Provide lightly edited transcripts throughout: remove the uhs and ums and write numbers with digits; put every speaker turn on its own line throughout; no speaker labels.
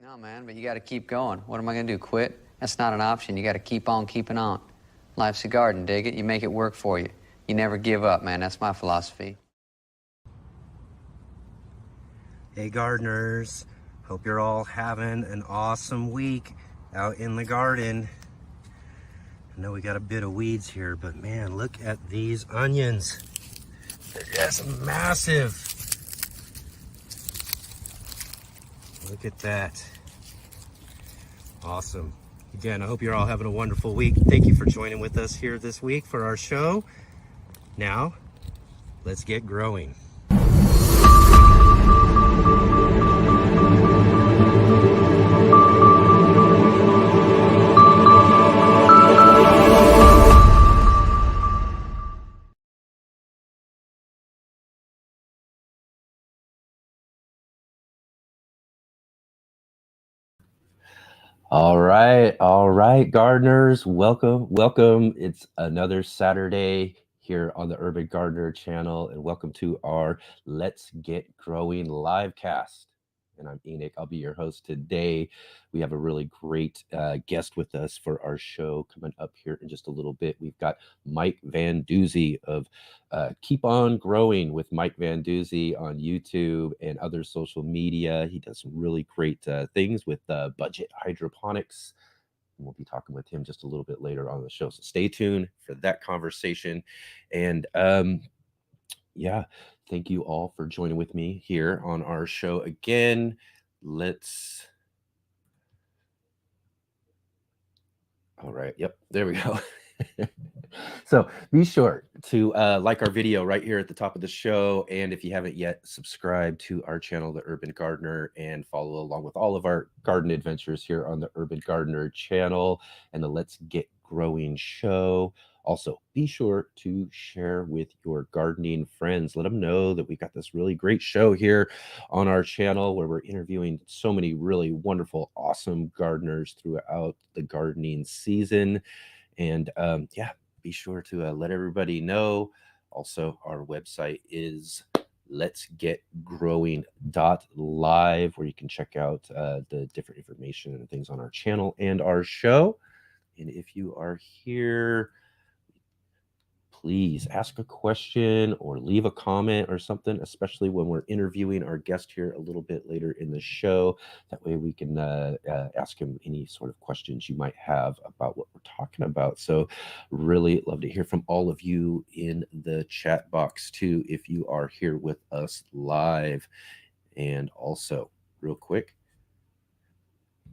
No, man, but you got to keep going. What am I going to do, quit? That's not an option. You got to keep on keeping on. Life's a garden, dig it? You make it work for you. You never give up, man. That's my philosophy.
Hey gardeners, hope you're all having an awesome week out in the garden. I know we got a bit of weeds here, but man, look at these onions. They're just massive. Look at that. Awesome. Again, I hope you're all having a wonderful week. Thank you for joining with us here this week for our show. Now, let's get growing. All right, gardeners, welcome. It's another Saturday here on the Urban Gardener channel, and welcome to our Let's Get Growing LiveCast. And I'm Enoch. I'll be your host today. We have a really great guest with us for our show coming up here in just a little bit. We've got Mike VanDuzee of Keep On Growin with Mike VanDuzee on YouTube and other social media. He does some really great things with budget hydroponics. And we'll be talking with him just a little bit later on the show. So stay tuned for that conversation. And yeah, thank you all for joining with me here on our show again. All right. Yep. There we go. So be sure to like our video right here at the top of the show. And if you haven't yet, subscribe to our channel, The Urban Gardener, and follow along with all of our garden adventures here on the Urban Gardener channel and the Let's Get Growing show. Also, be sure to share with your gardening friends. Let them know that we've got this really great show here on our channel where we're interviewing so many really wonderful, awesome gardeners throughout the gardening season. And yeah, be sure to let everybody know. Also, our website is letsgetgrowing.live, where you can check out the different information and things on our channel and our show. And if you are here, please ask a question or leave a comment or something, especially when we're interviewing our guest here a little bit later in the show. That way we can ask him any sort of questions you might have about what we're talking about. So really love to hear from all of you in the chat box too, if you are here with us live. And also, real quick,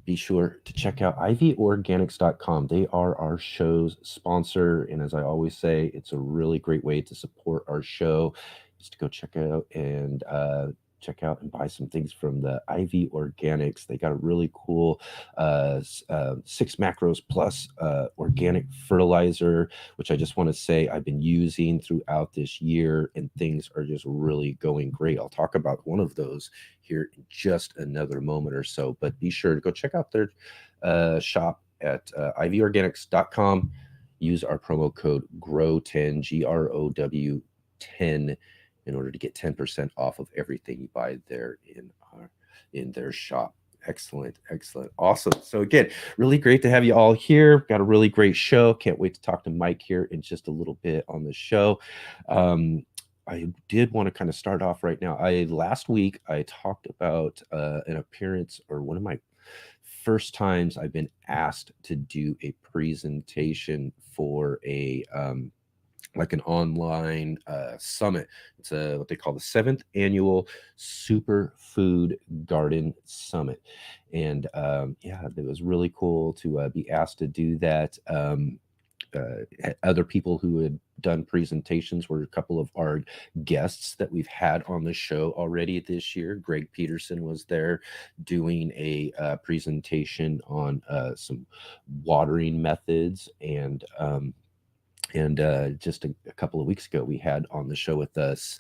be sure to check out ivorganics.com. They are our show's sponsor. And as I always say, it's a really great way to support our show, just to go check out and buy some things from the IV Organics. They got a really cool 6 macros plus organic fertilizer, which I just want to say I've been using throughout this year, and things are just really going great. I'll talk about one of those here in just another moment or so, but be sure to go check out their shop at ivorganics.com. Use our promo code GROW10, GROW 10, in order to get 10% off of everything you buy there in their shop. Excellent. Awesome. So again, really great to have you all here. Got a really great show. Can't wait to talk to Mike here in just a little bit on the show. I did want to kind of start off right now. Last week I talked about an appearance, or one of my first times I've been asked to do a presentation for a like an online summit. It's what they call the 7th annual Superfood Garden Summit. And yeah, it was really cool to be asked to do that. Other people who had done presentations were a couple of our guests that we've had on the show already this year. Greg Peterson was there doing a presentation on some watering methods, and just a couple of weeks ago, we had on the show with us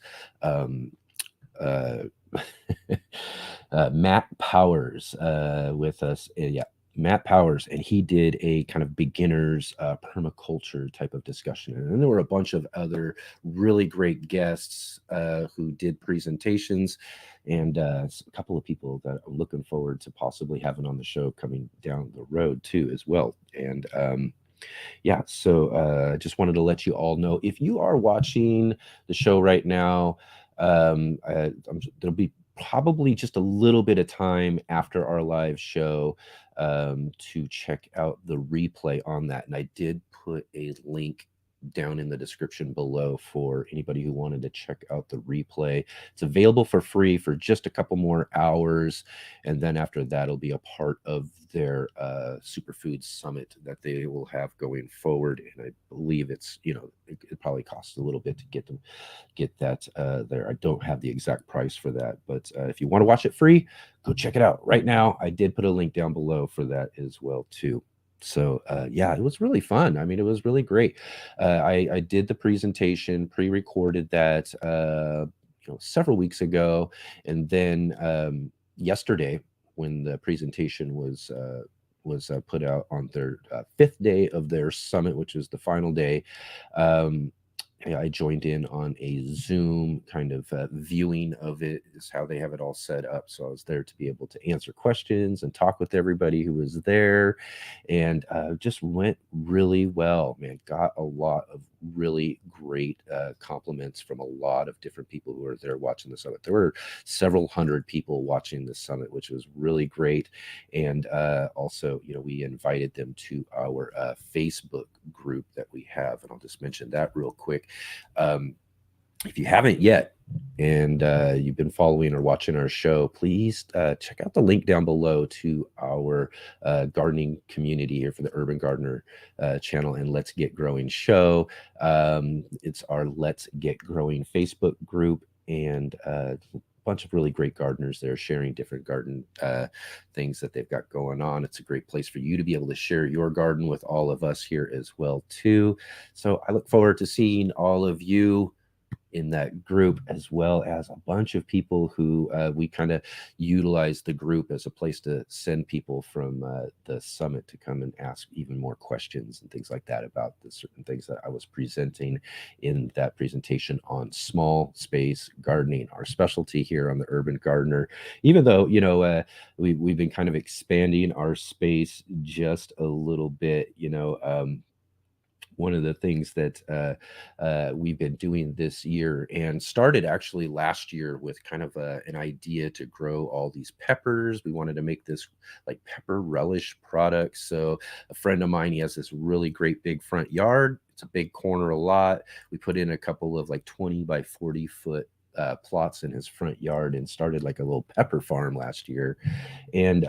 Matt Powers with us. Yeah, Matt Powers, and he did a kind of beginners permaculture type of discussion. And then there were a bunch of other really great guests who did presentations, and a couple of people that I'm looking forward to possibly having on the show coming down the road too as well. And yeah, so just wanted to let you all know, if you are watching the show right now, there'll be probably just a little bit of time after our live show to check out the replay on that. And I did put a link down in the description below for anybody who wanted to check out the replay. It's available for free for just a couple more hours, and then after that it'll be a part of their superfood summit that they will have going forward. And I believe it's, you know, it probably costs a little bit to get that there. I don't have the exact price for that, but if you want to watch it free, go check it out right now. I did put a link down below for that as well too. So yeah, it was really fun. I mean, it was really great. I did the presentation, pre-recorded that you know, several weeks ago, and then yesterday, when the presentation was put out on their 5th day of their summit, which is the final day, I joined in on a Zoom kind of viewing of it, is how they have it all set up. So I was there to be able to answer questions and talk with everybody who was there, and just went really well, man. Got a lot of really great compliments from a lot of different people who were there watching the summit. There were several hundred people watching the summit, which was really great. And also, you know, we invited them to our Facebook group that we have, and I'll just mention that real quick. If you haven't yet, and you've been following or watching our show, please check out the link down below to our gardening community here for the Urban Gardener channel and Let's Get Growing show. It's our Let's Get Growing Facebook group, and bunch of really great gardeners there sharing different garden things that they've got going on. It's a great place for you to be able to share your garden with all of us here as well too. So I look forward to seeing all of you in that group, as well as a bunch of people who we kind of utilize the group as a place to send people from the summit to come and ask even more questions and things like that about the certain things that I was presenting in that presentation on small space gardening, our specialty here on the Urban Gardener. Even though, you know, we've been kind of expanding our space just a little bit, you know. One of the things that we've been doing this year, and started actually last year with kind of an idea to grow all these peppers. We wanted to make this like pepper relish product. So a friend of mine, he has this really great big front yard. It's a big corner lot. We put in a couple of like 20 by 40 foot plots in his front yard and started like a little pepper farm last year. And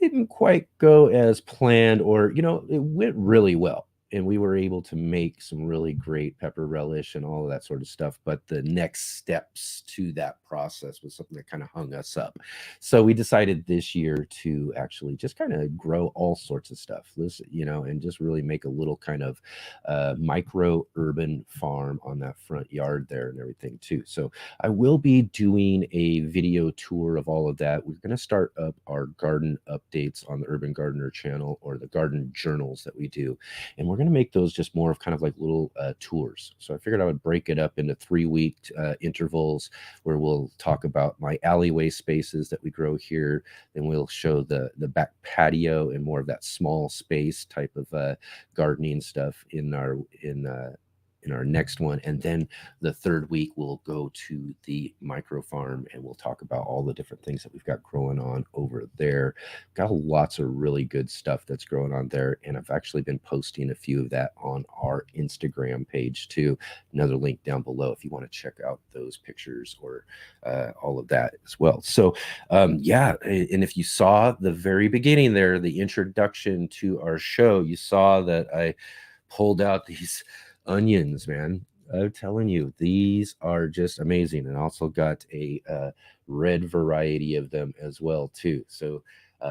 didn't quite go as planned, or, you know, it went really well. And we were able to make some really great pepper relish and all of that sort of stuff. But the next steps to that process was something that kind of hung us up. So we decided this year to actually just kind of grow all sorts of stuff, you know, and just really make a little kind of micro urban farm on that front yard there and everything too. So I will be doing a video tour of all of that. We're going to start up our garden updates on the Urban Gardener channel, or the garden journals that we do. And we're going to make those just more of kind of like little tours. So I figured I would break it up into 3-week intervals, where we'll talk about my alleyway spaces that we grow here. Then we'll show the back patio and more of that small space type of gardening stuff in our next one. And then the 3rd week we'll go to the micro farm, and we'll talk about all the different things that we've got growing on over there. Got lots of really good stuff that's growing on there, and I've actually been posting a few of that on our Instagram page too. Another link down below if you want to check out those pictures or all of that as well. So yeah, and if you saw the very beginning there, the introduction to our show, you saw that I pulled out these onions, man. I'm telling you, these are just amazing. And also got a red variety of them as well too. So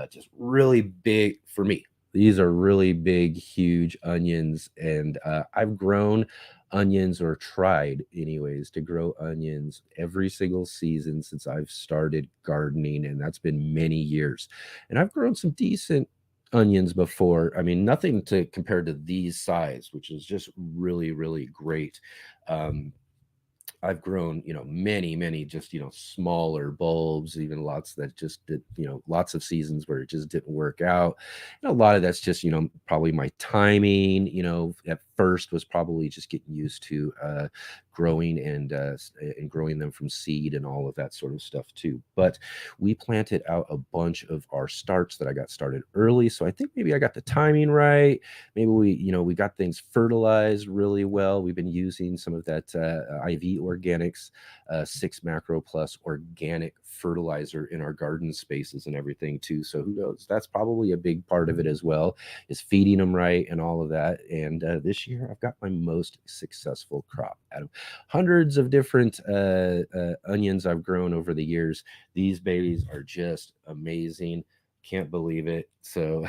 just really big for me. These are really big, huge onions. And I've grown onions, or tried anyways to grow onions, every single season since I've started gardening, and that's been many years. And I've grown some decent onions before. I mean, nothing to compare to these size, which is just really, really great. I've grown, many just, smaller bulbs, even lots that just did, lots of seasons where it just didn't work out. And a lot of that's just, probably my timing, at first was probably just getting used to growing and growing them from seed and all of that sort of stuff too. But we planted out a bunch of our starts that I got started early. So I think maybe I got the timing right. Maybe we got things fertilized really well. We've been using some of that IV Organics 6 Macro Plus organic fertilizer in our garden spaces and everything too. So who knows? That's probably a big part of it as well, is feeding them right and all of that. And this year I've got my most successful crop out of hundreds of different onions I've grown over the years. These babies are just amazing. Can't believe it. So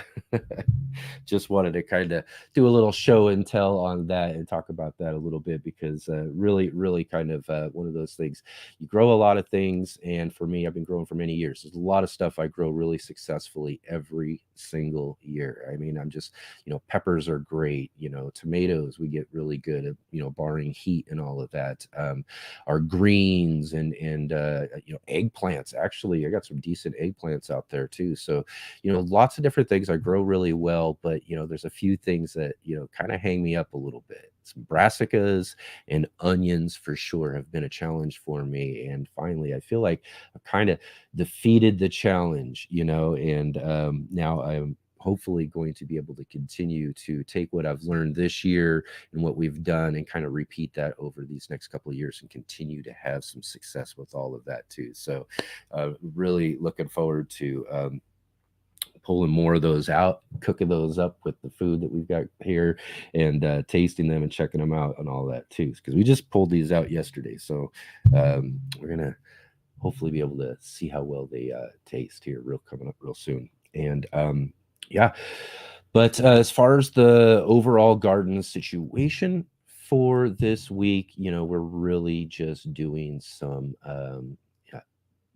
just wanted to kind of do a little show and tell on that and talk about that a little bit, because really kind of one of those things. You grow a lot of things, and for me, I've been growing for many years. There's a lot of stuff I grow really successfully every single year. I mean, I'm just, peppers are great. Tomatoes, we get really good at, barring heat and all of that. Our greens and eggplants. Actually, I got some decent eggplants out there too. So, lots of different things I grow really well, but there's a few things that kind of hang me up a little bit. Some brassicas and onions for sure have been a challenge for me, and finally I feel like I've kind of defeated the challenge, and now I'm hopefully going to be able to continue to take what I've learned this year and what we've done and kind of repeat that over these next couple of years and continue to have some success with all of that too. So really looking forward to pulling more of those out, cooking those up with the food that we've got here, and tasting them and checking them out and all that too, because we just pulled these out yesterday. So we're gonna hopefully be able to see how well they taste here coming up real soon. And yeah, but as far as the overall garden situation for this week, we're really just doing some yeah,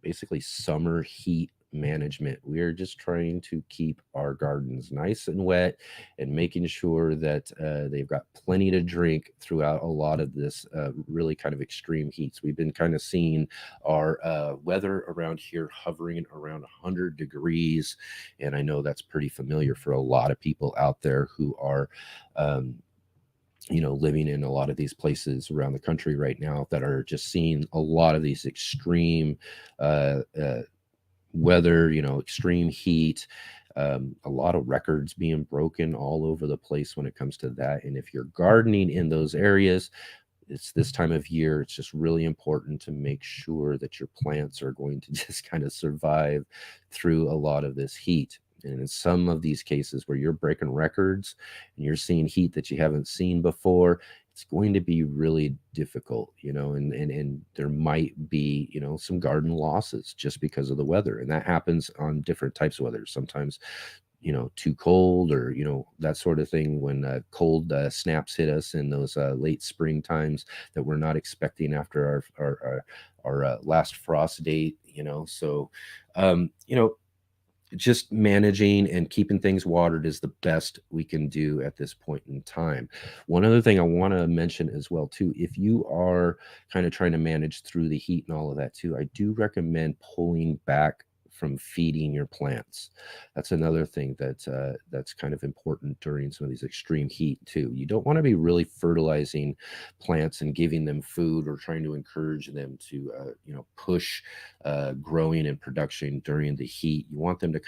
basically summer heat management. We are just trying to keep our gardens nice and wet and making sure that they've got plenty to drink throughout a lot of this really kind of extreme heats. We've been kind of seeing our weather around here hovering around 100 degrees. And I know that's pretty familiar for a lot of people out there who are living in a lot of these places around the country right now that are just seeing a lot of these extreme weather, extreme heat, a lot of records being broken all over the place when it comes to that. And if you're gardening in those areas, it's this time of year, it's just really important to make sure that your plants are going to just kind of survive through a lot of this heat. And in some of these cases where you're breaking records and you're seeing heat that you haven't seen before, it's going to be really difficult, and there might be, some garden losses just because of the weather. And that happens on different types of weather. Sometimes, too cold, or, that sort of thing, when cold snaps hit us in those late spring times that we're not expecting after our last frost date, so, just managing and keeping things watered is the best we can do at this point in time. One other thing I want to mention as well too, if you are kind of trying to manage through the heat and all of that too, I do recommend pulling back from feeding your plants. That's another thing that's kind of important during some of these extreme heat too. You don't want to be really fertilizing plants and giving them food or trying to encourage them to push growing and production during the heat. You want them to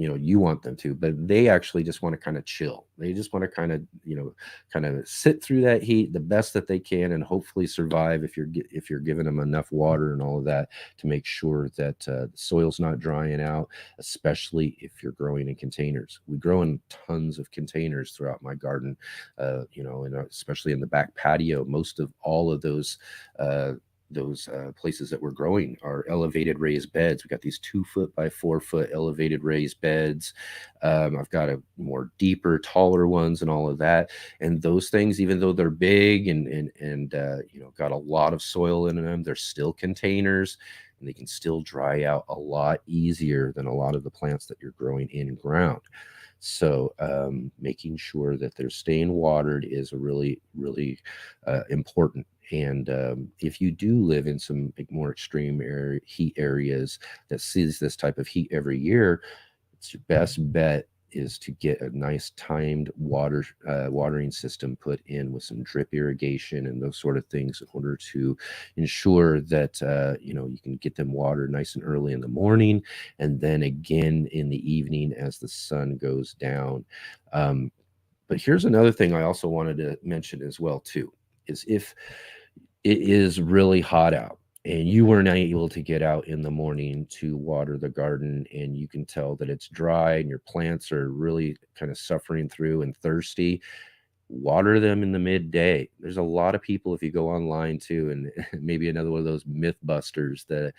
you want them to, but they actually just want to kind of chill. They just want to kind of sit through that heat the best that they can and hopefully survive if you're giving them enough water and all of that to make sure that the soil's not drying out, especially if you're growing in containers. We grow in tons of containers throughout my garden, and especially in the back patio. Most of all of those places that we're growing are elevated raised beds. We got these 2 foot by 4 foot elevated raised beds. I've got a more deeper, taller ones and all of that. And those things, even though they're big and got a lot of soil in them, they're still containers. and they can still dry out a lot easier than a lot of the plants that you're growing in ground. So making sure that they're staying watered is really, really important. And if you do live in some more extreme heat areas that sees this type of heat every year, it's your best bet is to get a nice timed watering system put in with some drip irrigation and those sort of things in order to ensure that you can get them watered nice and early in the morning, and then again in the evening as the sun goes down. But here's another thing I also wanted to mention as well too, is if it is really hot out and you were not able to get out in the morning to water the garden, and you can tell that it's dry and your plants are really kind of suffering through and thirsty, water them in the midday. There's a lot of people, if you go online too, and maybe another one of those myth busters that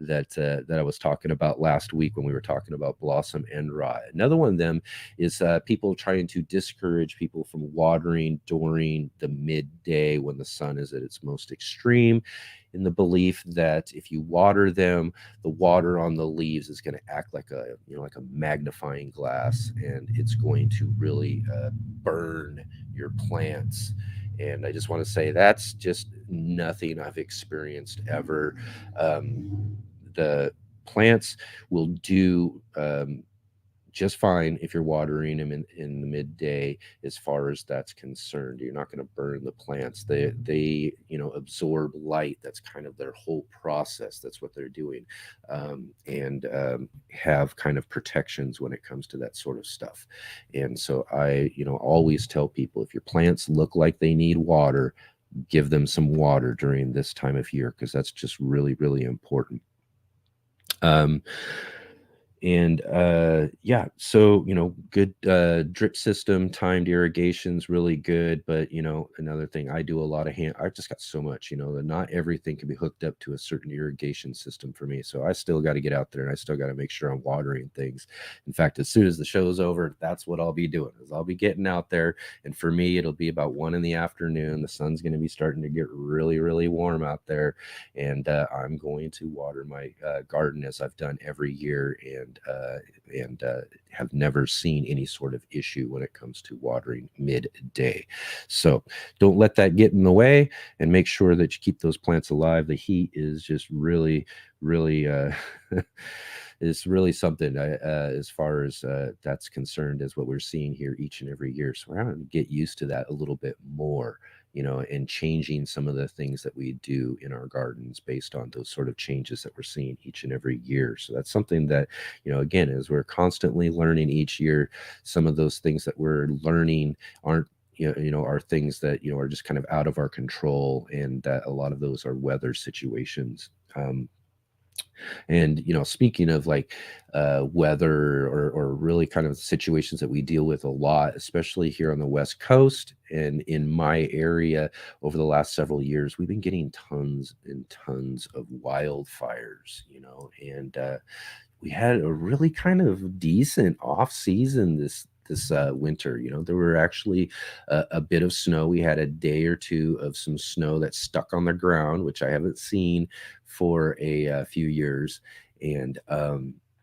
I was talking about last week when we were talking about blossom end rot. Another one of them is people trying to discourage people from watering during the midday when the sun is at its most extreme, in the belief that if you water them, the water on the leaves is going to act like a magnifying glass, and it's going to really burn your plants. And I just want to say that's just nothing I've experienced ever. The plants will do just fine if you're watering them in the midday. As far as that's concerned, you're not going to burn the plants. They absorb light. That's kind of their whole process. That's what they're doing, and have kind of protections when it comes to that sort of stuff. And so I always tell people, if your plants look like they need water, give them some water during this time of year, because that's just really, really important. So good drip system, timed irrigation's really good. But another thing, I do a lot of I've just got so much, that not everything can be hooked up to a certain irrigation system for me. So I still got to get out there and I still got to make sure I'm watering things. In fact, as soon as the show's over, that's what I'll be doing, is I'll be getting out there. And for me, it'll be about 1 p.m. The sun's going to be starting to get really, really warm out there. And I'm going to water my garden as I've done every year, and have never seen any sort of issue when it comes to watering midday. So don't let that get in the way, and make sure that you keep those plants alive. The heat is just really, really it's really something as far as that's concerned, is what we're seeing here each and every year. So we're having to get used to that a little bit more, and changing some of the things that we do in our gardens based on those sort of changes that we're seeing each and every year. So that's something that, again, as we're constantly learning each year, some of those things that we're learning aren't, are things that, are just kind of out of our control. And a lot of those are weather situations. And speaking of like weather or really kind of situations that we deal with a lot, especially here on the West Coast and in my area, over the last several years, we've been getting tons and tons of wildfires, and we had a really kind of decent off season this winter. There were actually a bit of snow. We had a day or two of some snow that stuck on the ground, which I haven't seen for a few years. And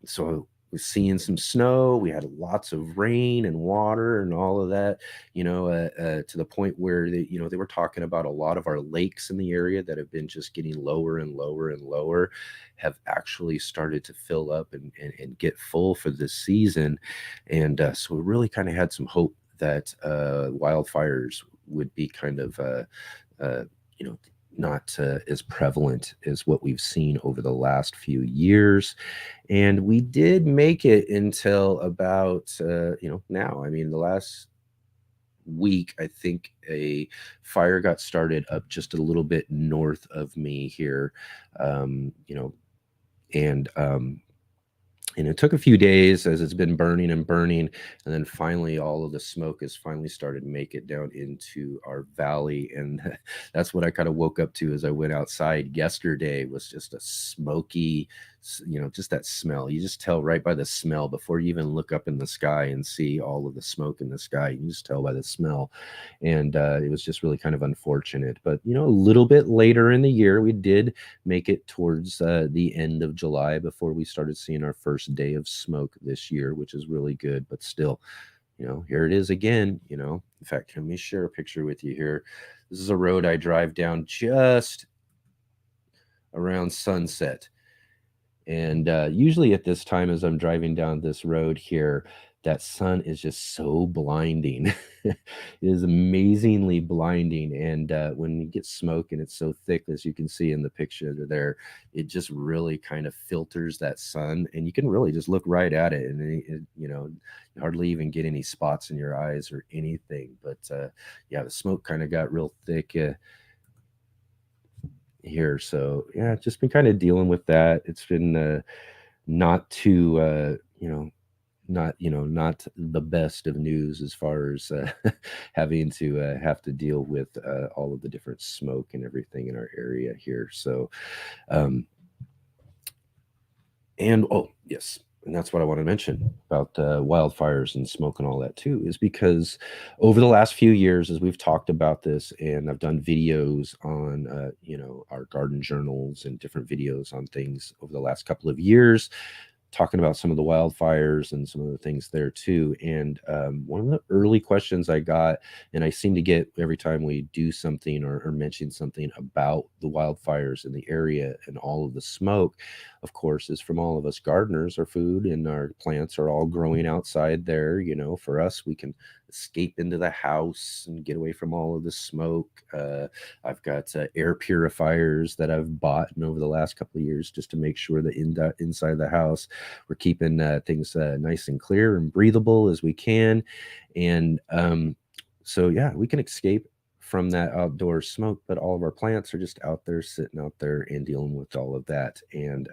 so we're seeing some snow. We had lots of rain and water and all of that, to the point where they were talking about a lot of our lakes in the area that have been just getting lower and lower and lower, have actually started to fill up and get full for this season. And so we really kind of had some hope that wildfires would be kind of, not as prevalent as what we've seen over the last few years. And we did make it until about, now. I mean, the last week, I think a fire got started up just a little bit north of me here, and And it took a few days as it's been burning and burning. And then finally, all of the smoke has finally started to make it down into our valley. And that's what I kind of woke up to as I went outside yesterday, was just a smoky, just that smell. You just tell right by the smell before you even look up in the sky and see all of the smoke in the sky. You just tell by the smell. And it was just really kind of unfortunate. But, a little bit later in the year, we did make it towards the end of July before we started seeing our first day of smoke this year, which is really good. But still, here it is again. In fact, let me share a picture with you here. This is a road I drive down just around sunset. And usually at this time, as I'm driving down this road here, that sun is just so blinding. It is amazingly blinding. And when you get smoke and it's so thick, as you can see in the picture there, it just really kind of filters that sun. And you can really just look right at it. And, you hardly even get any spots in your eyes or anything. But yeah, the smoke kind of got real thick here. So yeah, just been kind of dealing with that. It's been not too not the best of news as far as having to have to deal with all of the different smoke and everything in our area here. So and oh yes, and that's what I want to mention about wildfires and smoke and all that too, is because over the last few years, as we've talked about this, and I've done videos on our garden journals and different videos on things over the last couple of years, talking about some of the wildfires and some of the things there too. And one of the early questions I got, and I seem to get every time we do something or mention something about the wildfires in the area and all of the smoke, of course, is from all of us gardeners. Our food and our plants are all growing outside there. For us, we can escape into the house and get away from all of the smoke. I've got air purifiers that I've bought over the last couple of years just to make sure that inside the house we're keeping things nice and clear and breathable as we can. And so yeah, we can escape from that outdoor smoke, but all of our plants are just out there, sitting out there and dealing with all of that. And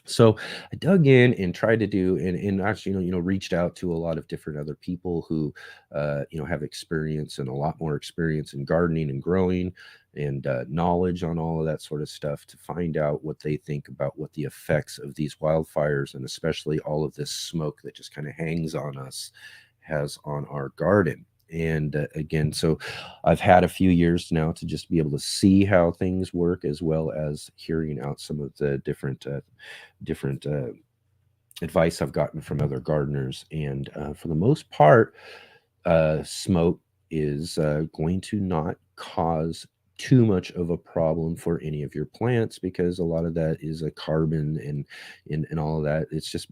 so I dug in and tried to do, and actually, reached out to a lot of different other people who, have experience and a lot more experience in gardening and growing and knowledge on all of that sort of stuff, to find out what they think about what the effects of these wildfires, and especially all of this smoke that just kind of hangs on us, has on our garden. And again, so I've had a few years now to just be able to see how things work, as well as hearing out some of the different advice I've gotten from other gardeners. And for the most part, smoke is going to not cause too much of a problem for any of your plants, because a lot of that is a carbon and all of that. It's just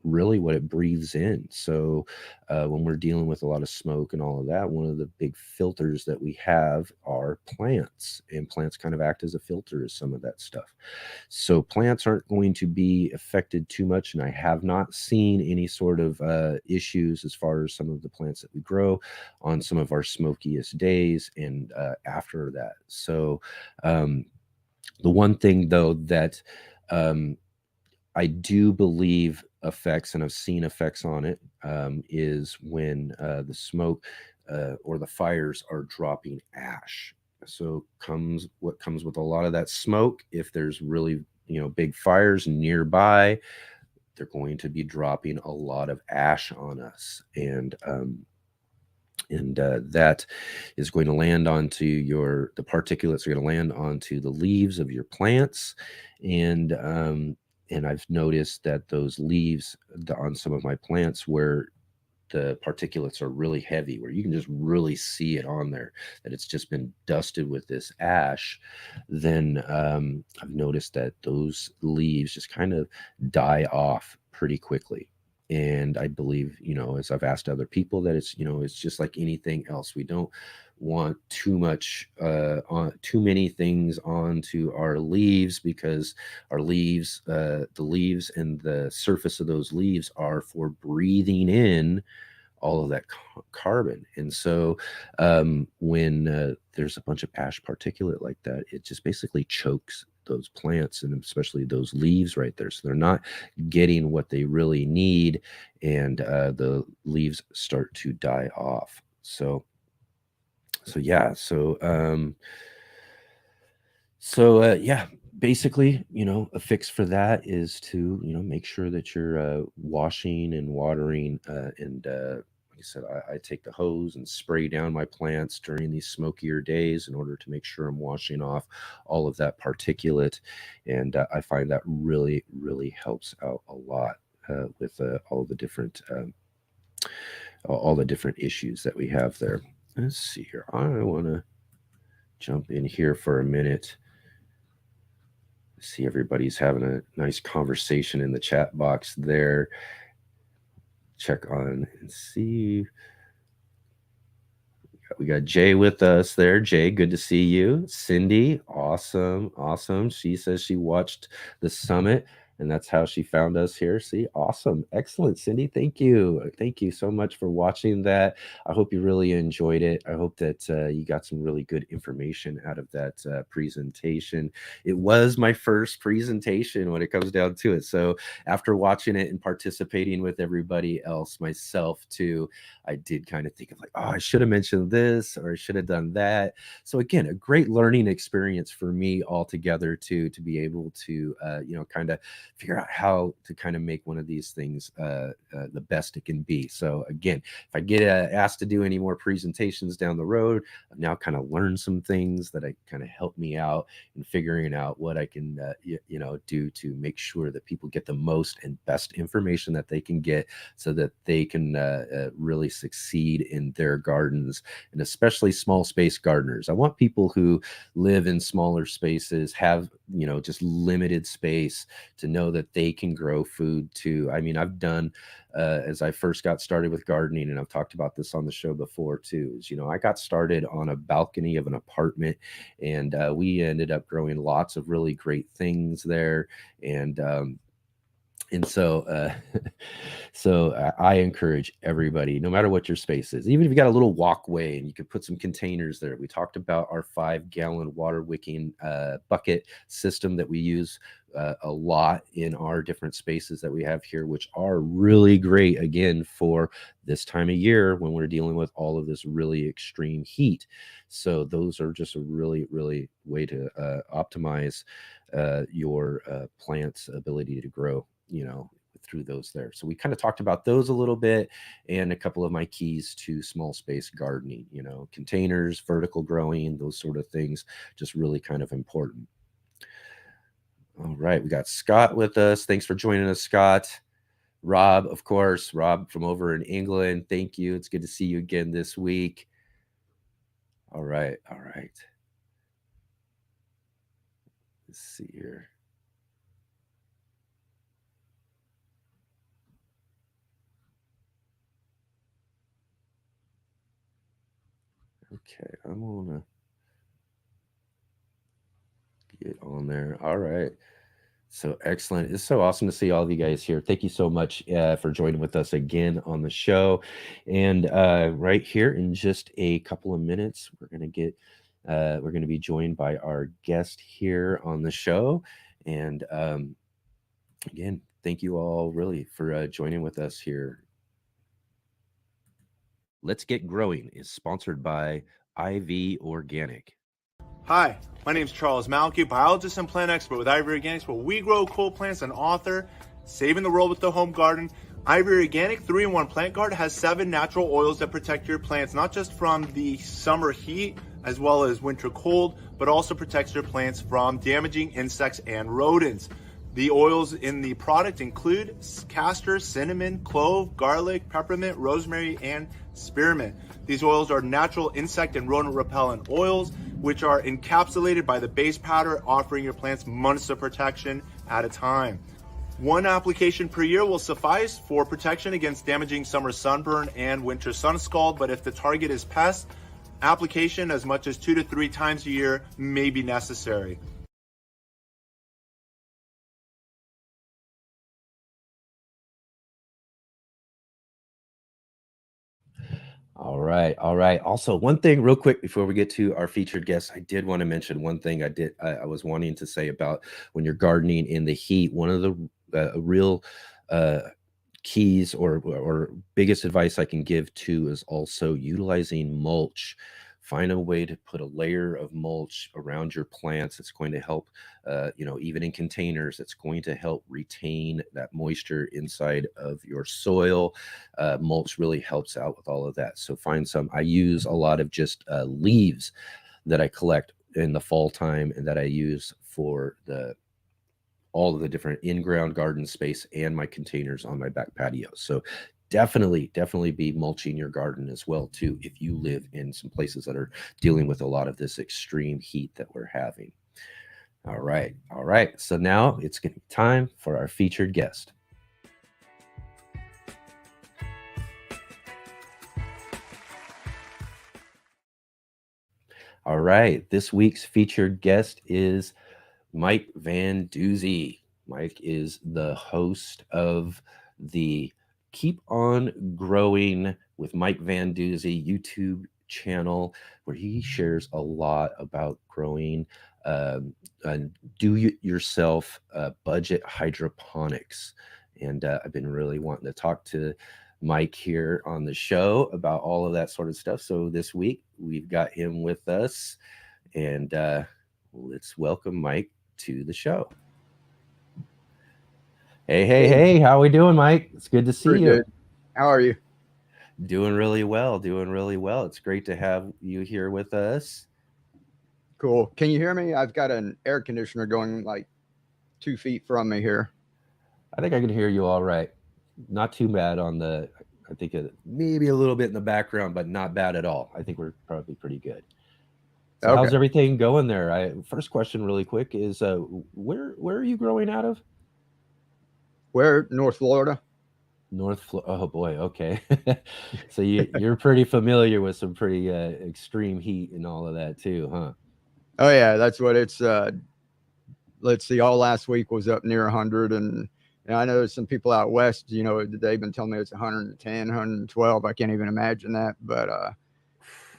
really what it breathes in. So when we're dealing with a lot of smoke and all of that, one of the big filters that we have are plants, and plants kind of act as a filter as some of that stuff. So plants aren't going to be affected too much, and I have not seen any sort of issues as far as some of the plants that we grow on some of our smokiest days and after that. So the one thing though that I do believe affects, and I've seen effects on it, is when the smoke or the fires are dropping ash. So what comes with a lot of that smoke, if there's really big fires nearby, they're going to be dropping a lot of ash on us. And that is going to land onto the particulates are going to land onto the leaves of your plants. And I've noticed that those leaves on some of my plants, where the particulates are really heavy, where you can just really see it on there, that it's just been dusted with this ash, then I've noticed that those leaves just kind of die off pretty quickly. And I believe, as I've asked other people, that it's just like anything else. We don't want too many things onto our leaves, because our leaves, the leaves and the surface of those leaves are for breathing in all of that carbon. And so when there's a bunch of ash particulate like that, it just basically chokes those plants, and especially those leaves right there. So they're not getting what they really need, and the leaves start to die off. So yeah. Yeah, basically, a fix for that is to, make sure that you're washing and watering. And Like I said, I take the hose and spray down my plants during these smokier days in order to make sure I'm washing off all of that particulate. And I find that really, really helps out a lot with all the different issues that we have there. Let's see here. I want to jump in here for a minute. See, everybody's having a nice conversation in the chat box there. Check on and see. We got Jay with us there. Jay, good to see you. Cindy, awesome. She says she watched the summit, and that's how she found us here. See, awesome. Excellent, Cindy. Thank you. Thank you so much for watching that. I hope you really enjoyed it. I hope that you got some really good information out of that presentation. It was my first presentation when it comes down to it. So after watching it and participating with everybody else, myself too, I did kind of think of like, oh, I should have mentioned this or I should have done that. So again, a great learning experience for me altogether to be able to, kind of figure out how to kind of make one of these things the best it can be. So again, if I get asked to do any more presentations down the road, I've now kind of learned some things that I kind of help me out in figuring out what I can, do to make sure that people get the most and best information that they can get so that they can really succeed in their gardens, and especially small space gardeners. I want people who live in smaller spaces, have, just limited space, to know that they can grow food too. I mean, I've done, as I first got started with gardening, and I've talked about this on the show before too, is, I got started on a balcony of an apartment, and we ended up growing lots of really great things there. And so I encourage everybody, no matter what your space is, even if you got a little walkway and you could put some containers there. We talked about our 5-gallon water wicking bucket system that we use a lot in our different spaces that we have here, which are really great, again, for this time of year when we're dealing with all of this really extreme heat. So those are just a really, really way to optimize your plant's ability to grow, through those there. So we kind of talked about those a little bit, and a couple of my keys to small space gardening, containers, vertical growing, those sort of things, just really kind of important. All right, we got Scott with us. Thanks for joining us, Scott. Rob, of course, Rob from over in England. Thank you. It's good to see you again this week. All right. Let's see here. Okay, I'm gonna get on there. All right. So excellent. It's so awesome to see all of you guys here. Thank you so much for joining with us again on the show. And right here in just a couple of minutes, we're going to be joined by our guest here on the show. And again, thank you all really for joining with us here. Let's Get Growing is sponsored by IV Organic.
Hi, my name is Charles Malky, biologist and plant expert with IV Organics, where we grow cool plants, and author, Saving the World with the Home Garden. IV Organic 3-in-1 Plant Guard has 7 natural oils that protect your plants, not just from the summer heat as well as winter cold, but also protects your plants from damaging insects and rodents. The oils in the product include castor, cinnamon, clove, garlic, peppermint, rosemary, and spearmint. These oils are natural insect and rodent repellent oils, which are encapsulated by the base powder, offering your plants months of protection at a time. 1 application per year will suffice for protection against damaging summer sunburn and winter sun scald, but if the target is pests, application as much as 2 to 3 times a year may be necessary.
All right. All right. Also, one thing real quick before we get to our featured guest, I did want to mention one thing I was wanting to say about when you're gardening in the heat. One of the real uh, keys or biggest advice I can give to is also utilizing mulch. Find a way to put a layer of mulch around your plants. It's going to help, even in containers, it's going to help retain that moisture inside of your soil. Mulch really helps out with all of that. So find some. I use a lot of just leaves that I collect in the fall time and that I use for all of the different in-ground garden space and my containers on my back patio. So definitely be mulching your garden as well too, if you live in some places that are dealing with a lot of this extreme heat that we're having. All right. So now it's going to be time for our featured guest. All right. This week's featured guest is Mike VanDuzee. Mike is the host of the Keep On Growin with Mike VanDuzee YouTube channel, where he shares a lot about growing do-yourself budget hydroponics. And I've been really wanting to talk to Mike here on the show about all of that sort of stuff. So this week we've got him with us, and let's welcome Mike to the show. Hey, how we doing, Mike? It's good to see
Pretty
you.
good. How are you?
Doing really well. It's great to have you here with us.
Cool. Can you hear me? I've got an air conditioner going like 2 feet from me here.
I think I can hear you all right. Not too bad on the, I think maybe a little bit in the background, but not bad at all. I think we're probably pretty good. So
Okay.
how's everything going there? First question really quick is where are you growing out of?
Where? North Florida.
Oh boy, okay. So you're pretty familiar with some pretty extreme heat and all of that too, huh?
Oh yeah, that's what it's let's see, all last week was up near 100, and I know some people out west, they've been telling me it's 110, 112. I can't even imagine that, but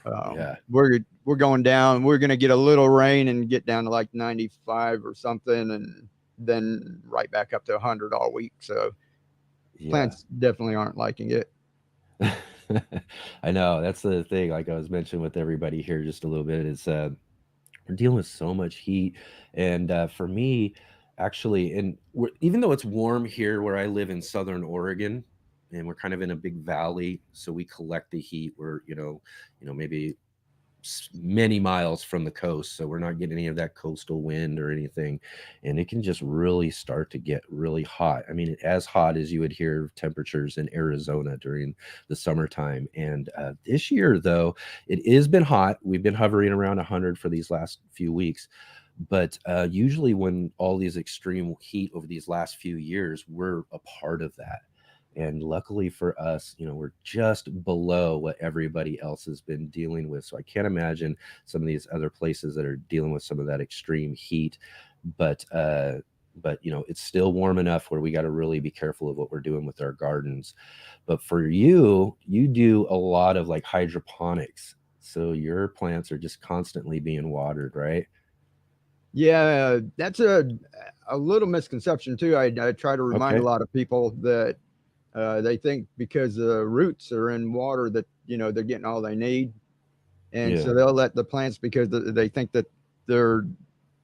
yeah,
we're going down. We're going to get a little rain and get down to like 95 or something, and then right back up to 100 all week. So plants definitely aren't liking it.
I know, that's the thing, like I was mentioning with everybody here just a little bit, is we're dealing with so much heat. And for me, actually, and even though it's warm here where I live in Southern Oregon, and we're kind of in a big valley, so we collect the heat. We're maybe many miles from the coast, so we're not getting any of that coastal wind or anything, and it can just really start to get really hot. I mean, as hot as you would hear temperatures in Arizona during the summertime. And this year, though, it has been hot. We've been hovering around 100 for these last few weeks, but usually when all these extreme heat over these last few years, we're a part of that. And luckily for us, we're just below what everybody else has been dealing with. So I can't imagine some of these other places that are dealing with some of that extreme heat. But it's still warm enough where we got to really be careful of what we're doing with our gardens. But for you do a lot of like hydroponics. So your plants are just constantly being watered, right?
Yeah, that's a little misconception too. I try to remind a lot of people that they think because the roots are in water that they're getting all they need, and so they'll let the plants, because they think that their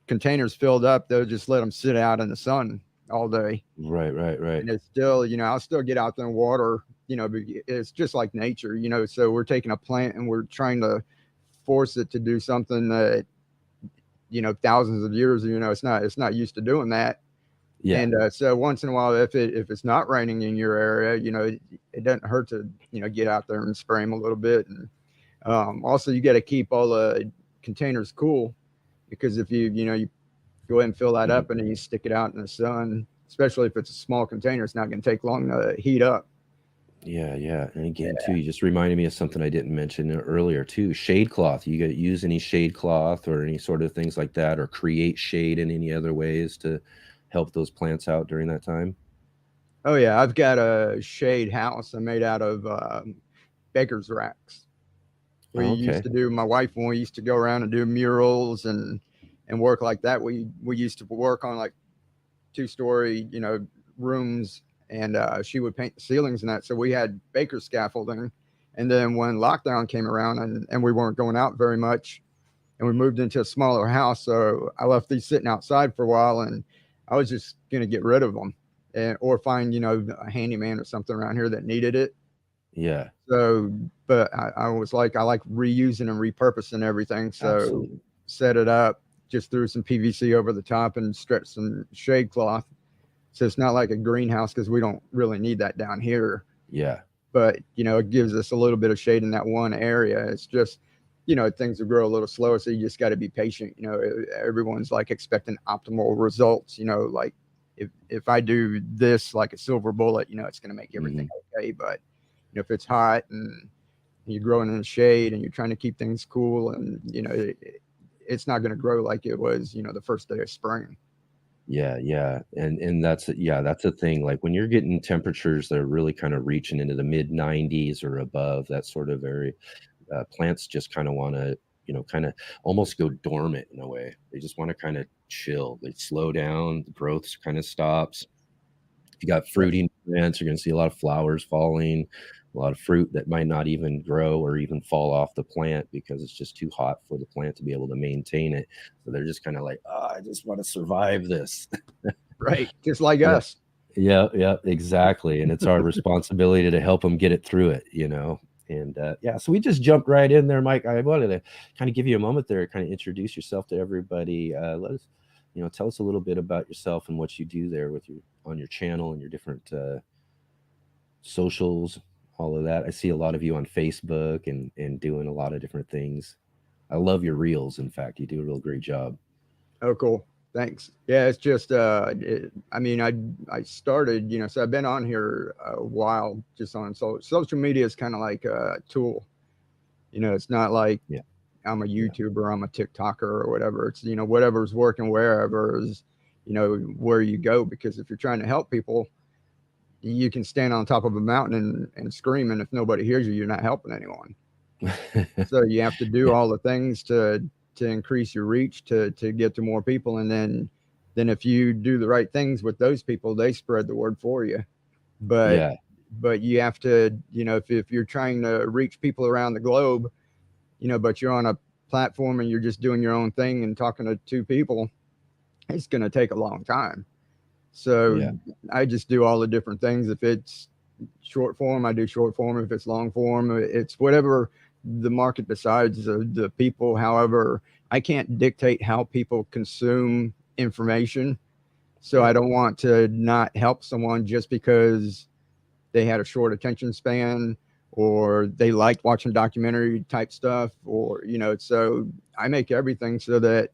containers filled up, they'll just let them sit out in the sun all day.
Right.
And it's still, I'll still get out there and water. It's just like nature. So we're taking a plant and we're trying to force it to do something that thousands of years it's not used to doing that.
Yeah.
And so once in a while, if it's not raining in your area, it doesn't hurt to get out there and spray them a little bit. And also you got to keep all the containers cool, because if you go ahead and fill that up and then you stick it out in the sun, especially if it's a small container, it's not going to take long to heat up.
Yeah. And again, too, you just reminded me of something I didn't mention earlier too. Shade cloth. You got to use any shade cloth or any sort of things like that, or create shade in any other ways to help those plants out during that time?
Oh yeah, I've got a shade house I made out of baker's racks. We
Okay.
used to do, my wife, when we used to go around and do murals and work like that, we used to work on like 2-story, you know, rooms, and she would paint the ceilings and that. So we had baker scaffolding. And then when lockdown came around and we weren't going out very much, and we moved into a smaller house, so I left these sitting outside for a while, and I was just going to get rid of them, or find, you know, a handyman or something around here that needed it.
Yeah.
So, but I was like, I like reusing and repurposing everything. So
Absolutely.
set it up, just threw some PVC over the top and stretched some shade cloth. So it's not like a greenhouse, because we don't really need that down here.
Yeah.
But, you know, it gives us a little bit of shade in that one area. It's just, you know, things will grow a little slower. So you just got to be patient. You know, everyone's like expecting optimal results, you know, like if I do this like a silver bullet, you know, it's going to make everything okay. But, you know, if it's hot and you're growing in the shade and you're trying to keep things cool, and, you know, it's not going to grow like it was, you know, the first day of spring.
Yeah. And that's the thing. Like when you're getting temperatures that are really kind of reaching into the mid 90s or above, that sort of area, plants just kind of want to, you know, kind of almost go dormant in a way. They just want to kind of chill. They slow down. The growth kind of stops. If you got fruiting plants, you're going to see a lot of flowers falling, a lot of fruit that might not even grow or even fall off the plant because it's just too hot for the plant to be able to maintain it. So they're just kind of like, oh, I just want to survive this.
Right. Just like
Yeah.
us.
Yeah, exactly. And it's our responsibility to help them get it through it, you know. And so we just jumped right in there, Mike. I wanted to kind of give you a moment there, kind of introduce yourself to everybody. Let us, you know, tell us a little bit about yourself and what you do there with on your channel and your different socials, all of that. I see a lot of you on Facebook and doing a lot of different things. I love your reels. In fact, you do a real great job.
Oh, cool. Thanks. Yeah, it's just, I mean, I started, you know, so I've been on here a while, just on social media is kind of like a tool. You know, it's not like I'm a YouTuber, I'm a TikToker or whatever. It's, you know, whatever's working wherever is, you know, where you go. Because if you're trying to help people, you can stand on top of a mountain and scream, and if nobody hears you, you're not helping anyone. So you have to do all the things to increase your reach, to get to more people. And then if you do the right things with those people, they spread the word for you. But you have to, you know, if you're trying to reach people around the globe, you know, but you're on a platform and you're just doing your own thing and talking to 2 people, it's going to take a long time. So I just do all the different things. If it's short form, I do short form. If it's long form, it's whatever the market decides, the people. However, I can't dictate how people consume information. So I don't want to not help someone just because they had a short attention span, or they liked watching documentary type stuff, or, you know, so I make everything so that,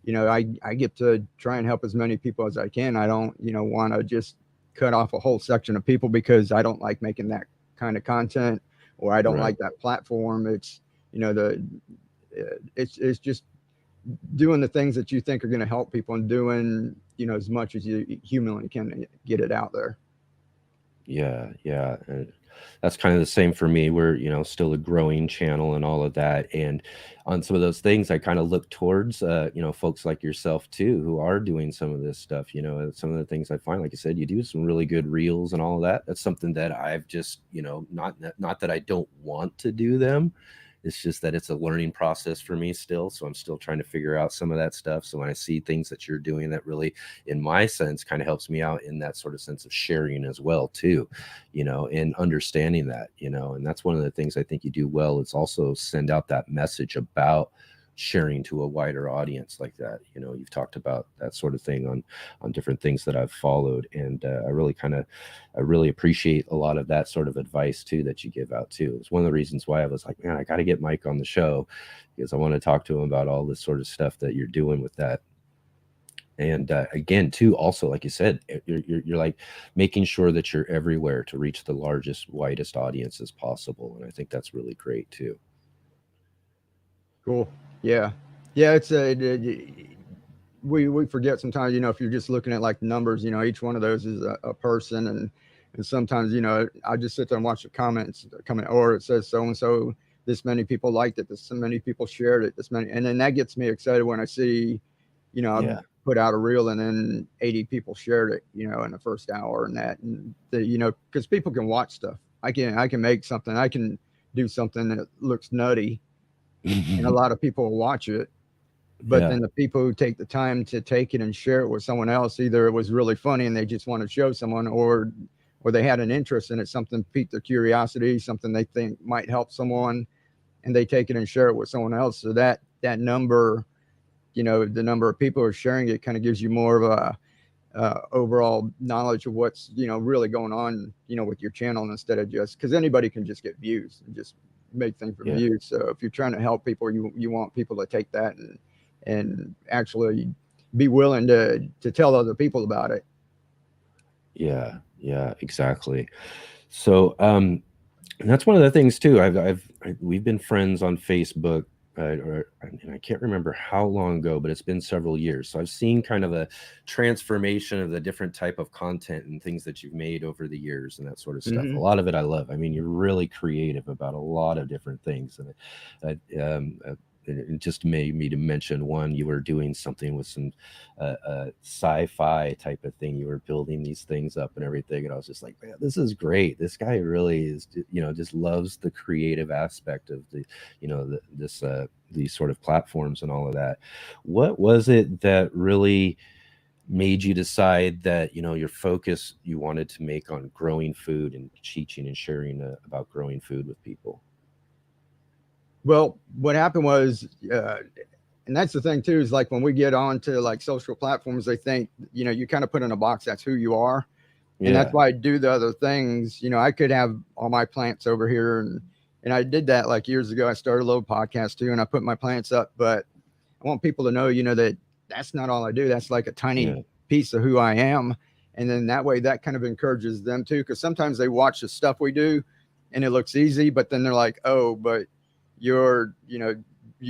you know, I get to try and help as many people as I can. I don't, you know, want to just cut off a whole section of people because I don't like making that kind of content, or I don't like that platform. It's, you know, it's just doing the things that you think are going to help people, and doing, you know, as much as you humanly can get it out there.
Yeah. That's kind of the same for me. We're, you know, still a growing channel and all of that. And on some of those things, I kind of look towards, you know, folks like yourself too, who are doing some of this stuff. You know, some of the things I find, like you said, you do some really good reels and all of that. That's something that I've just, you know, not that I don't want to do them. It's just that it's a learning process for me still. So I'm still trying to figure out some of that stuff. So when I see things that you're doing that really, in my sense, kind of helps me out in that sort of sense of sharing as well too, you know, and understanding that, you know, and that's one of the things I think you do well. It's also send out that message about sharing to a wider audience like that. You know, you've talked about that sort of thing on different things that I've followed, and I really appreciate a lot of that sort of advice too that you give out too. It's one of the reasons why I was like, man, I got to get Mike on the show, because I want to talk to him about all this sort of stuff that you're doing with that. And again too, also, like you said, you're like making sure that you're everywhere to reach the largest, widest audience as possible, and I think that's really great too.
Cool. Yeah. It's we forget sometimes, you know, if you're just looking at like numbers, you know, each one of those is a person, And sometimes, you know, I just sit there and watch the comments coming, or it says so-and-so, this many people liked it, this so many people shared it, this many, and then that gets me excited when I see, you know, I put out a reel and then 80 people shared it, you know, in the first hour and that, and you know, because people can watch stuff. I can make something, I can do something that looks nutty, and a lot of people will watch it. But then the people who take the time to take it and share it with someone else, either it was really funny and they just want to show someone, or they had an interest in it, something piqued their curiosity, something they think might help someone, and they take it and share it with someone else. So that number, you know, the number of people who are sharing it kind of gives you more of a overall knowledge of what's, you know, really going on, you know, with your channel, instead of just, because anybody can just get views and just make things for views. So if you're trying to help people, you want people to take that and actually be willing to tell other people about it.
Yeah, exactly. So, and that's one of the things too. We've been friends on Facebook, and I can't remember how long ago, but it's been several years. So I've seen kind of a transformation of the different type of content and things that you've made over the years and that sort of stuff. A lot of it I love. I mean, you're really creative about a lot of different things, and it just made me to mention one. You were doing something with some sci-fi type of thing. You were building these things up and everything, and I was just like, man, this is great. This guy really is, you know, just loves the creative aspect of the, you know, these sort of platforms and all of that. What was it that really made you decide that, you know, your focus you wanted to make on growing food and teaching and sharing about growing food with people?
Well, what happened was, and that's the thing too, is like when we get on to like social platforms, they think, you know, you kind of put in a box, that's who you are. And that's why I do the other things. You know, I could have all my plants over here, and I did that like years ago. I started a little podcast too, and I put my plants up, but I want people to know, you know, that that's not all I do. That's like a tiny piece of who I am. And then that way that kind of encourages them too. Cause sometimes they watch the stuff we do and it looks easy, but then they're like, oh, but you've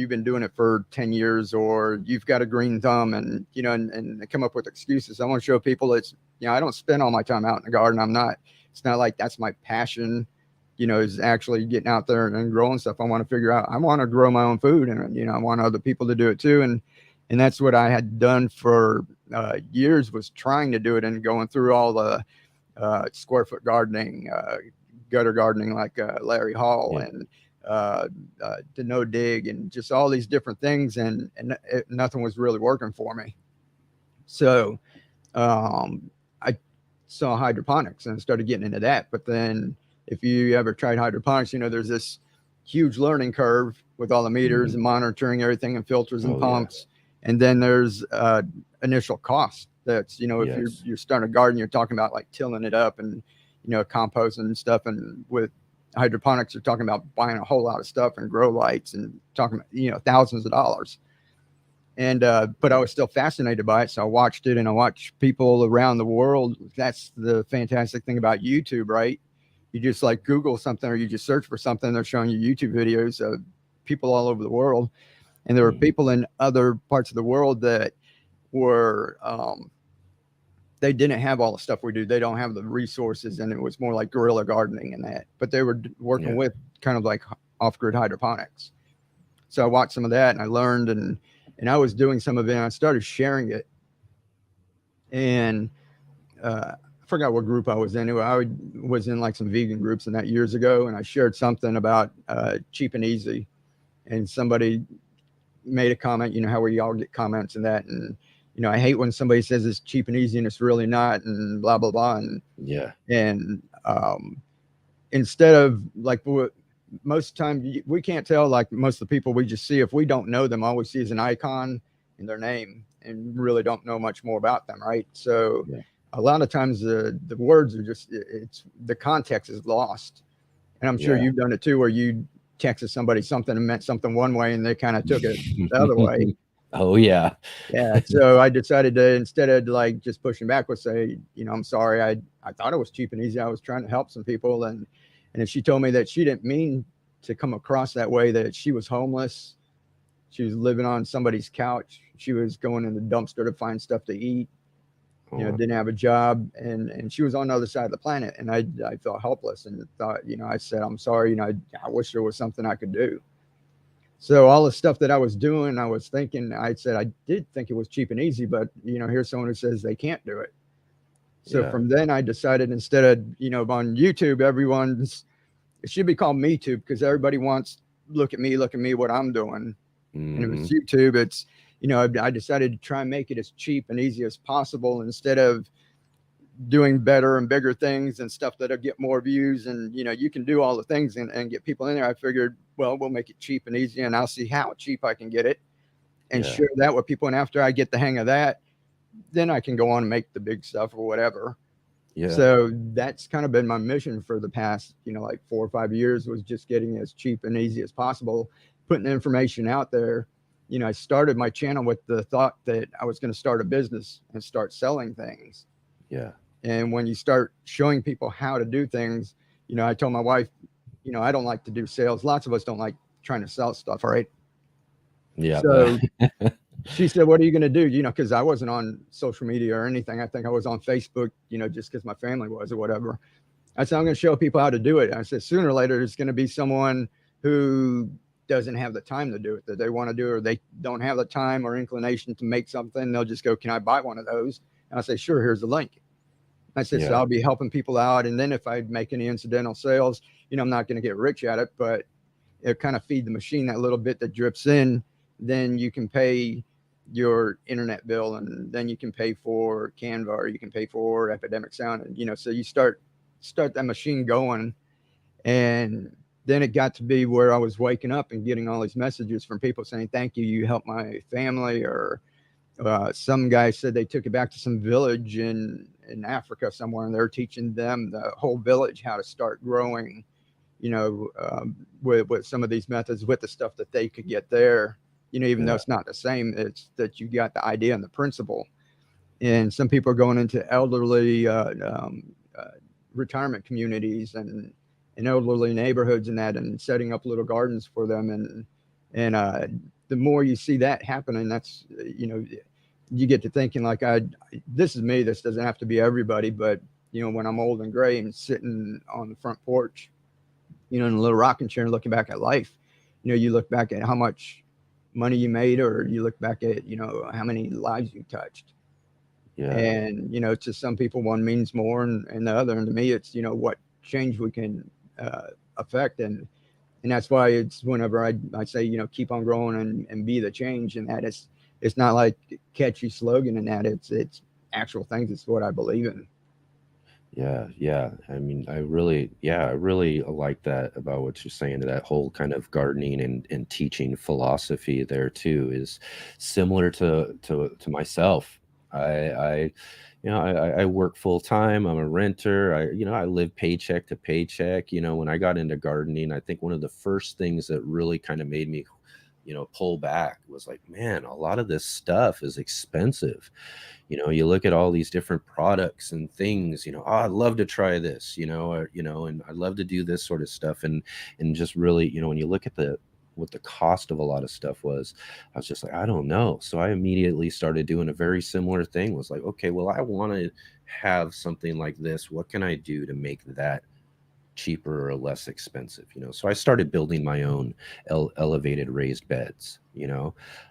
been doing it for 10 years, or you've got a green thumb, and, you know, and they come up with excuses. I want to show people it's, you know, I don't spend all my time out in the garden. It's not like that's my passion, you know, is actually getting out there and growing stuff. I want to figure out, I want to grow my own food, and, you know, I want other people to do it too. And that's what I had done for years, was trying to do it and going through all the square foot gardening, gutter gardening, like Larry Hall and to no dig, and just all these different things, and nothing was really working for me. So I saw hydroponics and started getting into that. But then if you ever tried hydroponics, you know, there's this huge learning curve with all the meters and monitoring everything and filters and pumps. And then there's initial cost. That's, you know, if you're starting a garden, you're talking about like tilling it up and, you know, composting and stuff. And with hydroponics, you're talking about buying a whole lot of stuff and grow lights and talking about, you know, thousands of dollars. And but I was still fascinated by it, so I watched it, and I watched people around the world. That's the fantastic thing about YouTube, right? You just like Google something, or you just search for something, they're showing you YouTube videos of people all over the world. And there were people in other parts of the world that were they didn't have all the stuff we do. They don't have the resources, and it was more like guerrilla gardening and that. But they were working with kind of like off-grid hydroponics. So I watched some of that, and I learned, and I was doing some of it, and I started sharing it. And I forgot what group I was in. Anyway, I was in like some vegan groups and that years ago, and I shared something about cheap and easy. And somebody made a comment, you know, how we all get comments and that. And, you know, I hate when somebody says it's cheap and easy and it's really not, and blah, blah, blah. And instead of like, most of the time we can't tell, like most of the people we just see, if we don't know them, all we see is an icon and their name, and really don't know much more about them, right? So a lot of times the words are just, it's the context is lost. And I'm sure you've done it too, where you texted somebody something and meant something one way and they kind of took it the other way.
Oh yeah.
So I decided to, instead of like just pushing back, would say, you know, I'm sorry, I thought it was cheap and easy. I was trying to help some people, and if she told me that she didn't mean to come across that way, that she was homeless, she was living on somebody's couch, she was going in the dumpster to find stuff to eat, didn't have a job, and she was on the other side of the planet, and I felt helpless and thought, I said, I'm sorry, I wish there was something I could do. So all the stuff that I was doing, I was thinking, I said, I did think it was cheap and easy, but here's someone who says they can't do it. So from then I decided, instead of, on YouTube, it should be called MeTube, because everybody wants, look at me, what I'm doing. And if it's YouTube, it's, I decided to try and make it as cheap and easy as possible, instead of doing better and bigger things and stuff that'll get more views. And, you can do all the things and get people in there. I figured, well, we'll make it cheap and easy, and I'll see how cheap I can get it and share that with people. And after I get the hang of that, then I can go on and make the big stuff or whatever. Yeah. So that's kind of been my mission for the past, like 4 or 5 years, was just getting as cheap and easy as possible, putting the information out there. I started my channel with the thought that I was going to start a business and start selling things. Yeah. And when you start showing people how to do things, I told my wife, I don't like to do sales. Lots of us don't like trying to sell stuff, right? Yeah. So she said, what are you going to do? Because I wasn't on social media or anything. I think I was on Facebook, just because my family was or whatever. I said, I'm going to show people how to do it. And I said, sooner or later, there's going to be someone who doesn't have the time to do it, that they want to do, or they don't have the time or inclination to make something. They'll just go, can I buy one of those? And I say, sure, here's the link. I said, so I'll be helping people out. And then if I make any incidental sales, I'm not going to get rich at it, but it kind of feed the machine that little bit that drips in. Then you can pay your internet bill, and then you can pay for Canva, or you can pay for Epidemic Sound. And, so you start that machine going. And then it got to be where I was waking up and getting all these messages from people saying, thank you, you helped my family. Or some guy said they took it back to some village in Africa somewhere, and they're teaching them, the whole village, how to start growing, with some of these methods, with the stuff that they could get there, even though it's not the same. It's that you got the idea and the principle. And some people are going into elderly retirement communities and elderly neighborhoods and that, and setting up little gardens for them. And the more you see that happening, that's, you get to thinking, like, this is me. This doesn't have to be everybody, but when I'm old and gray and sitting on the front porch, in a little rocking chair, looking back at life, you look back at how much money you made, or you look back at, how many lives you touched. Yeah. And, to some people, one means more and the other. And to me, it's, what change we can affect. And that's why it's, whenever I say, keep on growing and be the change, and that it's not like catchy slogan, and that it's actual things. It's what I believe in. Yeah. I mean, I really like that about what you're saying. That whole kind of gardening and teaching philosophy there too is similar to myself. I work full time. I'm a renter. I live paycheck to paycheck. When I got into gardening, I think one of the first things that really kind of made me pull back was like, man, a lot of this stuff is expensive. You look at all these different products and things, I'd love to try this, and I'd love to do this sort of stuff. And just really, when you look at what the cost of a lot of stuff was, I was just like, I don't know. So I immediately started doing a very similar thing. Was like, okay, well, I want to have something like this. What can I do to make that cheaper or less expensive? So I started building my own elevated raised beds.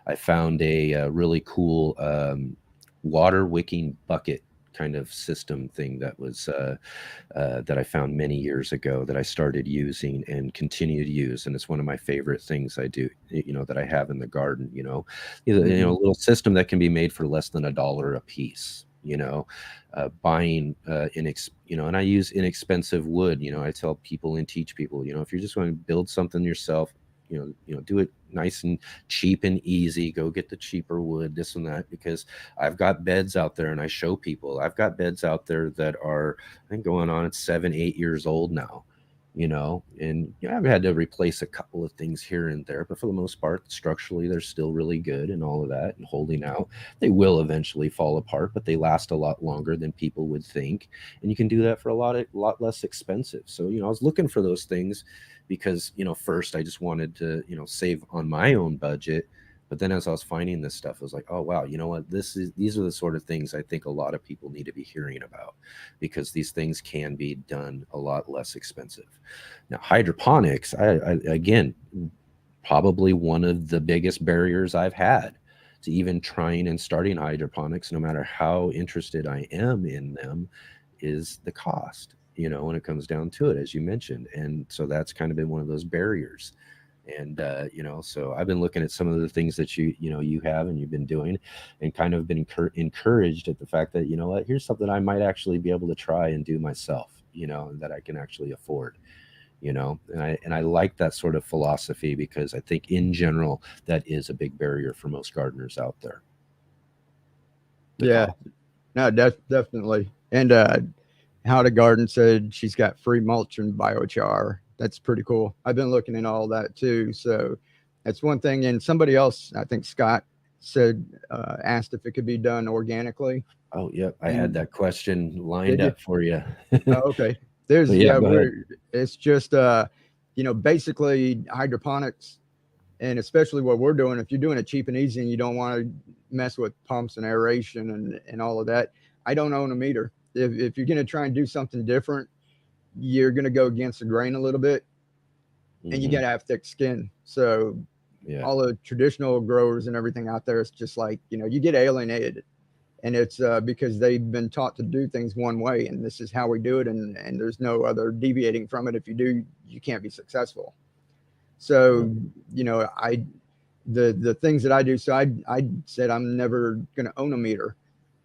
I found a really cool water wicking bucket kind of system thing that was that I found many years ago, that I started using and continue to use. And it's one of my favorite things I do, that I have in the garden. A little system that can be made for less than $1 a piece. Buying and I use inexpensive wood. I tell people and teach people, if you're just going to build something yourself, do it nice and cheap and easy. Go get the cheaper wood, this and that, because I've got beds out there, and I show people, I've got beds out there that are, I think, going on at 7-8 years old now. And I've had to replace a couple of things here and there, but for the most part, structurally, they're still really good and all of that, and holding out. They will eventually fall apart, but they last a lot longer than people would think. And you can do that for a lot less expensive. So, I was looking for those things because, first I just wanted to, save on my own budget.
But then as I was finding this stuff, I was like, oh wow, you know what? These are the sort of things I think a lot of people need to be hearing about, because these things can be done a lot less expensive. Now, hydroponics, I again, probably one of the biggest barriers I've had to even trying and starting hydroponics, no matter how interested I am in them, is the cost, you know, when it comes down to it, as you mentioned. And so that's kind of been one of those barriers. And you know, so I've been looking at some of the things that you have and you've been doing, and kind of been encouraged at the fact that, you know what, here's something I might actually be able to try and do myself, you know, that I can actually afford, you know. And I like that sort of philosophy, because I think in general that is a big barrier for most gardeners out there.
Yeah, no, definitely. And How to Garden said she's got free mulch and biochar. That's pretty cool. I've been looking at all that too. So that's one thing. And somebody else, I think Scott, said, asked if it could be done organically.
Oh, yeah. I had that question lined up for you.
Oh, okay. There's,
yeah,
it's just, you know, basically hydroponics, and especially what we're doing, if you're doing it cheap and easy and you don't want to mess with pumps and aeration and all of that, I don't own a meter. If you're going to try and do something different, you're going to go against the grain a little bit, and you got to have thick skin. So all the traditional growers and everything out there, it's just like, you know, you get alienated, and it's because they've been taught to do things one way, and this is how we do it. And there's no other deviating from it. If you do, you can't be successful. So, you know, the things that I do, so I said, I'm never going to own a meter.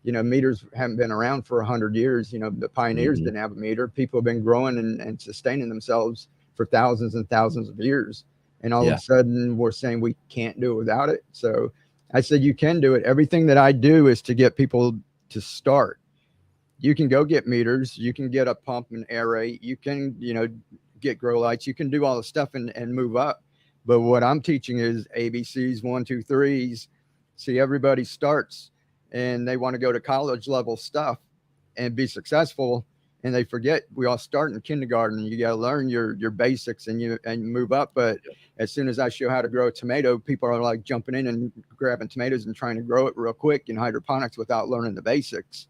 You know, meters haven't been around for 100 years. You know, the pioneers didn't have a meter. People have been growing and sustaining themselves for thousands and thousands of years. And all of a sudden we're saying we can't do it without it. So I said, you can do it. Everything that I do is to get people to start. You can go get meters. You can get a pump and aerate. You can, you know, get grow lights. You can do all the stuff and move up. But what I'm teaching is ABCs, 1, 2, 3s. See, everybody starts and they want to go to college level stuff and be successful, and they forget we all start in kindergarten. You got to learn your basics and move up. But as soon as I show how to grow a tomato, people are like jumping in and grabbing tomatoes and trying to grow it real quick in hydroponics without learning the basics.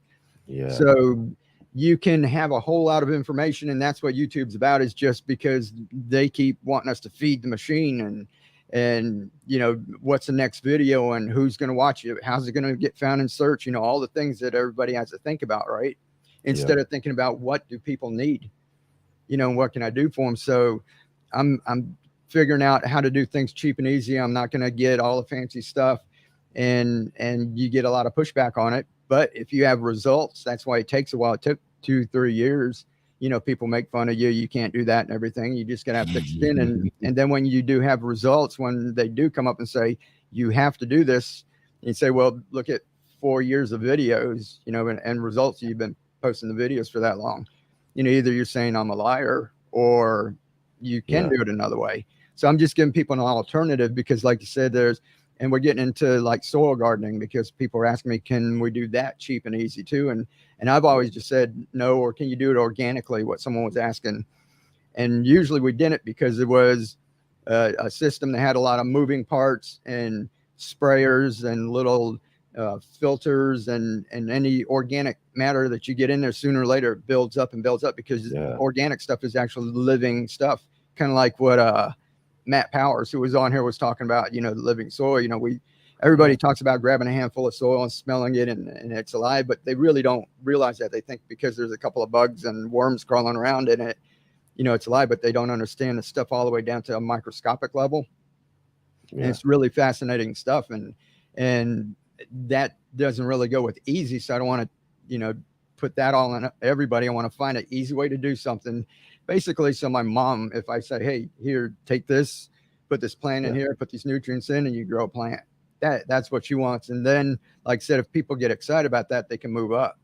So you can have a whole lot of information, and that's what YouTube's about, is just because they keep wanting us to feed the machine and you know, what's the next video and who's going to watch it, how's it going to get found in search, you know, all the things that everybody has to think about, right? Instead of thinking about what do people need, you know, and what can I do for them. So I'm figuring out how to do things cheap and easy. I'm not going to get all the fancy stuff, and you get a lot of pushback on it. But if you have results, that's why it takes a while. It took 2-3 years. You know, people make fun of you. You can't do that and everything. You just got to have thick skin. And then when you do have results, when they do come up and say, you have to do this, you say, well, look at 4 years of videos, you know, and results. You've been posting the videos for that long. You know, either you're saying I'm a liar or you can do it another way. So I'm just giving people an alternative, because like you said, and we're getting into like soil gardening, because people are asking me, can we do that cheap and easy too? And I've always just said no, or can you do it organically? What someone was asking. And usually we didn't, because it was a system that had a lot of moving parts and sprayers and little filters and any organic matter that you get in there, sooner or later it builds up and builds up, because organic stuff is actually living stuff. Kind of like what Matt Powers, who was on here, was talking about, you know, the living soil. You know, everybody talks about grabbing a handful of soil and smelling it and it's alive, but they really don't realize that. They think because there's a couple of bugs and worms crawling around in it, you know, it's alive, but they don't understand the stuff all the way down to a microscopic level. And it's really fascinating stuff. And that doesn't really go with easy. So I don't want to, you know, put that all on everybody. I want to find an easy way to do something. Basically, so my mom, if I say, hey, here, take this, put this plant in here, put these nutrients in, and you grow a plant. That's what she wants. And then, like I said, if people get excited about that, they can move up.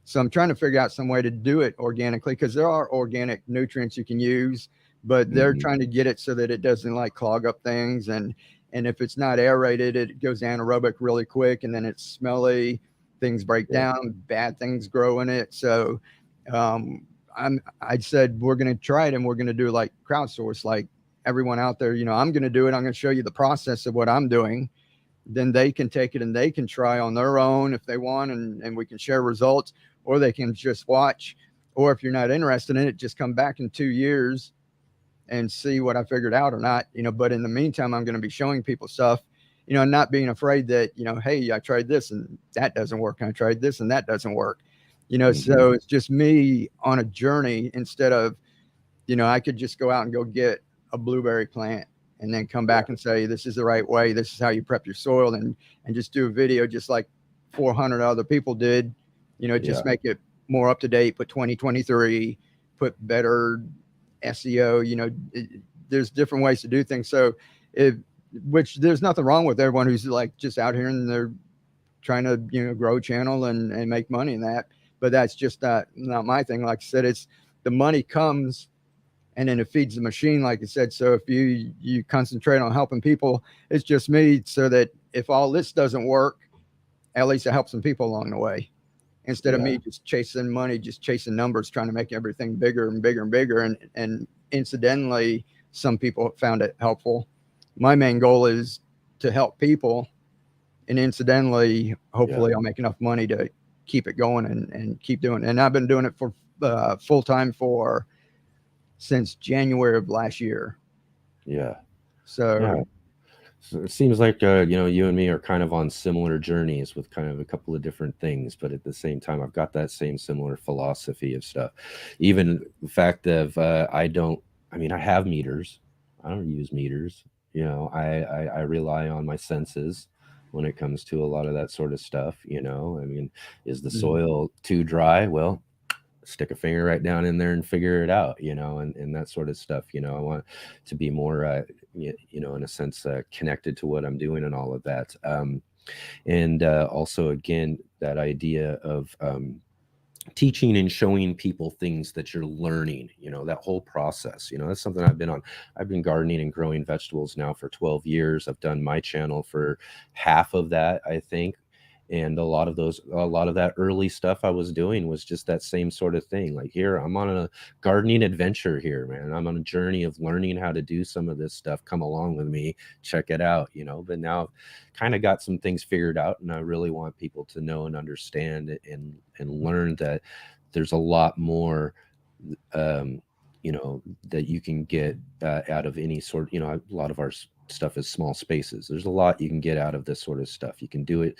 So I'm trying to figure out some way to do it organically, because there are organic nutrients you can use, but they're trying to get it so that it doesn't like clog up things. And if it's not aerated, it goes anaerobic really quick, and then it's smelly. Things break down, bad things grow in it. So I said, we're going to try it, and we're going to do like crowdsource, like everyone out there. You know, I'm going to do it. I'm going to show you the process of what I'm doing. then they can take it and they can try on their own if they want, and we can share results, or they can just watch. Or if you're not interested in it, just come back in 2 years and see what I figured out or not, but in the meantime, I'm going to be showing people stuff, and not being afraid that, hey, I tried this and that doesn't work. And I tried this and that doesn't work, so it's just me on a journey instead of, I could just go out and go get a blueberry plant and then come back and say, this is the right way. This is how you prep your soil, and just do a video just like 400 other people did, just make it more up to date, put 2023, put better SEO, there's different ways to do things. So which there's nothing wrong with everyone who's like just out here and they're trying to, grow a channel and make money in that. But that's just not my thing. Like I said, it's the money comes and then it feeds the machine, like I said. So if you concentrate on helping people, it's just me, so that if all this doesn't work, at least I help some people along the way. Instead of me just chasing money, just chasing numbers, trying to make everything bigger and bigger and bigger. And incidentally, some people found it helpful. My main goal is to help people. And incidentally, hopefully I'll make enough money to keep it going and keep doing it. And I've been doing it for full time since January of last year.
Yeah.
So
it seems like, you and me are kind of on similar journeys with kind of a couple of different things, but at the same time, I've got that same similar philosophy of stuff. Even the fact of, I have meters. I don't use meters. I rely on my senses when it comes to a lot of that sort of stuff. Is the soil too dry? Well, stick a finger right down in there and figure it out, and that sort of stuff. I want to be more, in a sense, connected to what I'm doing and all of that. And also, again, that idea of teaching and showing people things that you're learning, that whole process, that's something I've been gardening and growing vegetables now for 12 years. I've done my channel for half of that, I think. And a lot of that early stuff I was doing was just that same sort of thing. Like, here, I'm on a gardening adventure here, man. I'm on a journey of learning how to do some of this stuff. Come along with me, check it out, But now I've kind of got some things figured out, and I really want people to know and understand and learn that there's a lot more, that you can get out of any sort. A lot of our stuff is small spaces. There's a lot you can get out of this sort of stuff. You can do it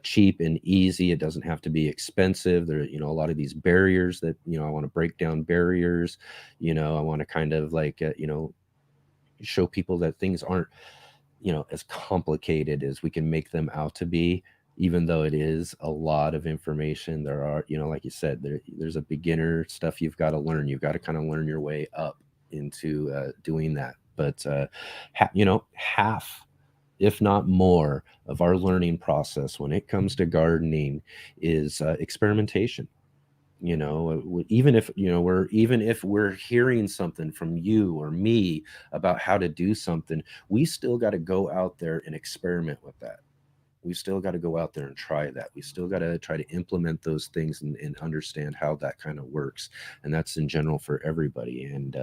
cheap and easy. It doesn't have to be expensive. There, a lot of these barriers that, I want to break down barriers. I want to kind of like, show people that things aren't, as complicated as we can make them out to be, even though it is a lot of information. There are, like you said, there's a beginner stuff you've got to learn. You've got to kind of learn your way up into doing that. But, half, if not more, of our learning process when it comes to gardening is experimentation. Even if we're hearing something from you or me about how to do something, we still got to go out there and experiment with that. We still got to go out there and try that. We still got to try to implement those things and understand how that kind of works. And that's in general for everybody. And,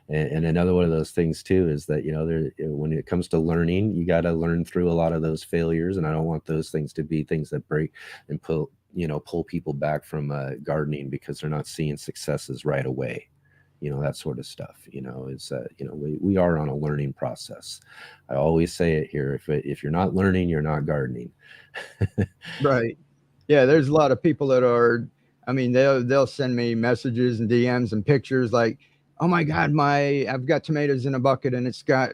and another one of those things too is that, when it comes to learning, you got to learn through a lot of those failures. And I don't want those things to be things that break and pull people back from gardening because they're not seeing successes right away. That sort of stuff, we are on a learning process. I always say it here. If you're not learning, you're not gardening.
Right. Yeah. There's a lot of people that are, they'll send me messages and DMs and pictures like, oh my God, I've got tomatoes in a bucket and it's got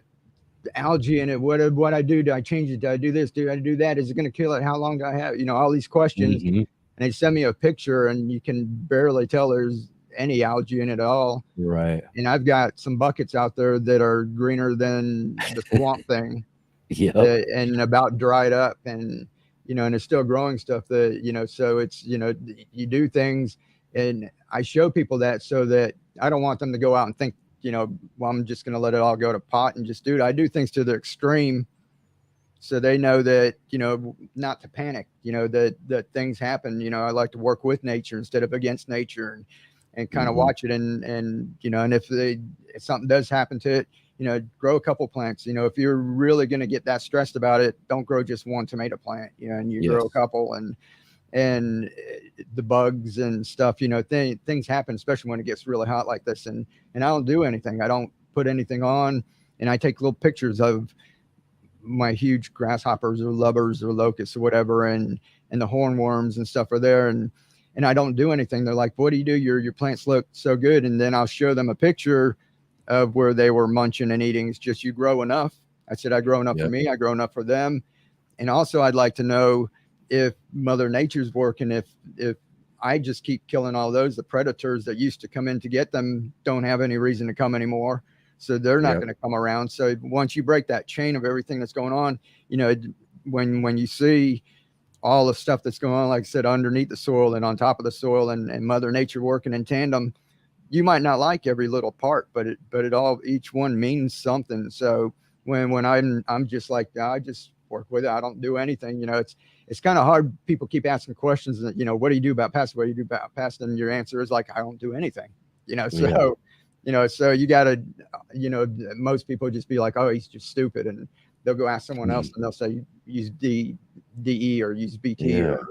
algae in it. What I do? Do I change it? Do I do this? Do I do that? Is it going to kill it? How long do I have? All these questions. And they send me a picture and you can barely tell there's any algae in it at all.
Right.
And I've got some buckets out there that are greener than the swamp thing. And about dried up, and and it's still growing stuff that, so it's, you do things, and I show people that so that I don't want them to go out and think, well, I'm just going to let it all go to pot and just do it. I do things to the extreme so they know that, not to panic, that things happen. I like to work with nature instead of against nature, and kind of watch it. And if something does happen to it, grow a couple plants. If you're really going to get that stressed about it, don't grow just one tomato plant, and you grow a couple, and the bugs and stuff, things happen, especially when it gets really hot like this. And I don't do anything. I don't put anything on, and I take little pictures of my huge grasshoppers or lubbers or locusts or whatever, and the hornworms and stuff are there, and I don't do anything. They're like, what do you do? Your plants look so good. And then I'll show them a picture of where they were munching and eating. It's just, you grow enough. I said, I grow enough for me. I grow enough for them. And also I'd like to know if Mother Nature's working, if I just keep killing all those, the predators that used to come in to get them don't have any reason to come anymore. So they're not going to come around. So once you break that chain of everything that's going on, when you see all the stuff that's going on, like I said, underneath the soil and on top of the soil, and Mother Nature working in tandem, you might not like every little part, but it all, each one means something. So when I'm just like, I just work with it. I don't do anything. It's kind of hard. People keep asking questions that, what do you do about pests? What do you do about pests? And your answer is like, I don't do anything, so, so you gotta, most people just be like, oh, he's just stupid. And they'll go ask someone else and they'll say, use DE or use BT or,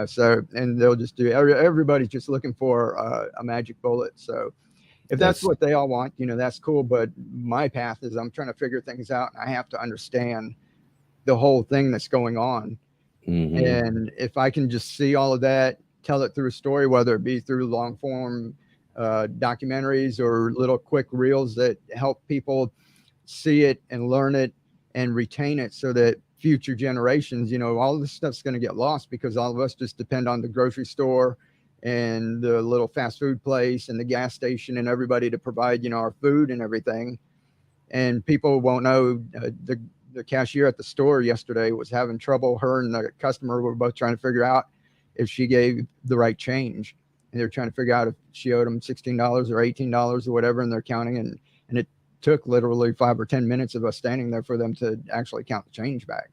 so, and they'll just do, everybody's just looking for a magic bullet. So if that's what they all want, that's cool. But my path is I'm trying to figure things out, and I have to understand the whole thing that's going on. And if I can just see all of that, tell it through a story, whether it be through long form documentaries or little quick reels that help people see it and learn it and retain it, so that future generations, all this stuff's going to get lost because all of us just depend on the grocery store and the little fast food place and the gas station and everybody to provide, our food and everything. And people won't know. The cashier at the store yesterday was having trouble. Her and the customer were both trying to figure out if she gave the right change. And they're trying to figure out if she owed them $16 or $18 or whatever, and they're counting. And it took literally 5 or 10 minutes of us standing there for them to actually count the change back.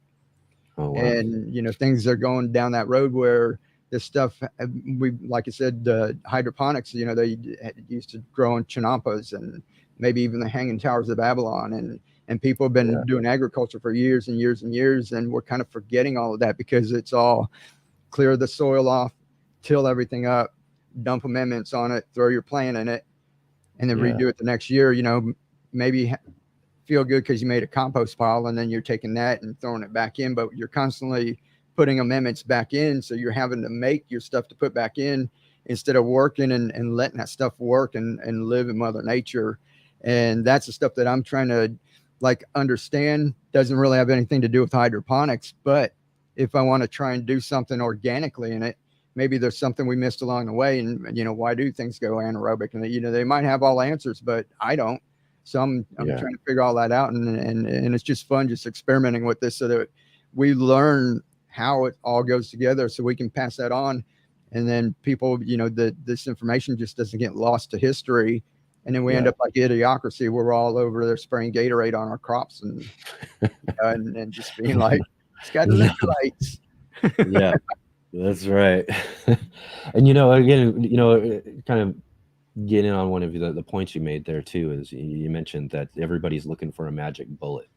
Oh, wow. And, things are going down that road where this stuff, like I said, the hydroponics, they used to grow in chinampas and maybe even the Hanging Towers of Babylon. And people have been doing agriculture for years and years and years. And we're kind of forgetting all of that because it's all clear the soil off, till everything up, dump amendments on it, throw your plant in it, and then redo it the next year. Maybe feel good because you made a compost pile, and then you're taking that and throwing it back in, but you're constantly putting amendments back in. So you're having to make your stuff to put back in instead of working and letting that stuff work and live in Mother Nature. And that's the stuff that I'm trying to understand. Doesn't really have anything to do with hydroponics, but if I want to try and do something organically in it, maybe there's something we missed along the way. And, why do things go anaerobic? And, they might have all answers, but I don't. So I'm trying to figure all that out. And it's just fun, just experimenting with this so that we learn how it all goes together so we can pass that on. And then people, this information just doesn't get lost to history. And then we end up like Idiocracy, where we're all over there spraying Gatorade on our crops and just being like, it's got electrolytes.
Yeah, that's right. And, again, kind of getting on one of the points you made there too, is you mentioned that everybody's looking for a magic bullet.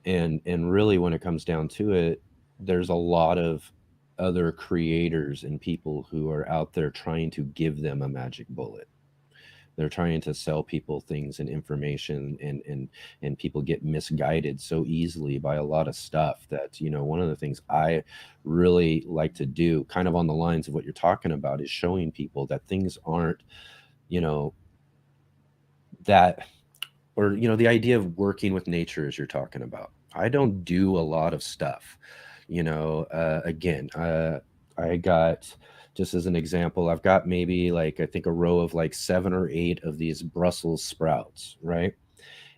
And really, when it comes down to it, there's a lot of other creators and people who are out there trying to give them a magic bullet. They're trying to sell people things and information, and people get misguided so easily by a lot of stuff that, one of the things I really like to do, kind of on the lines of what you're talking about, is showing people that things aren't, that, or, the idea of working with nature as you're talking about. I don't do a lot of stuff, again, I got, just as an example, I've got maybe I think a row of 7 or 8 of these Brussels sprouts, right?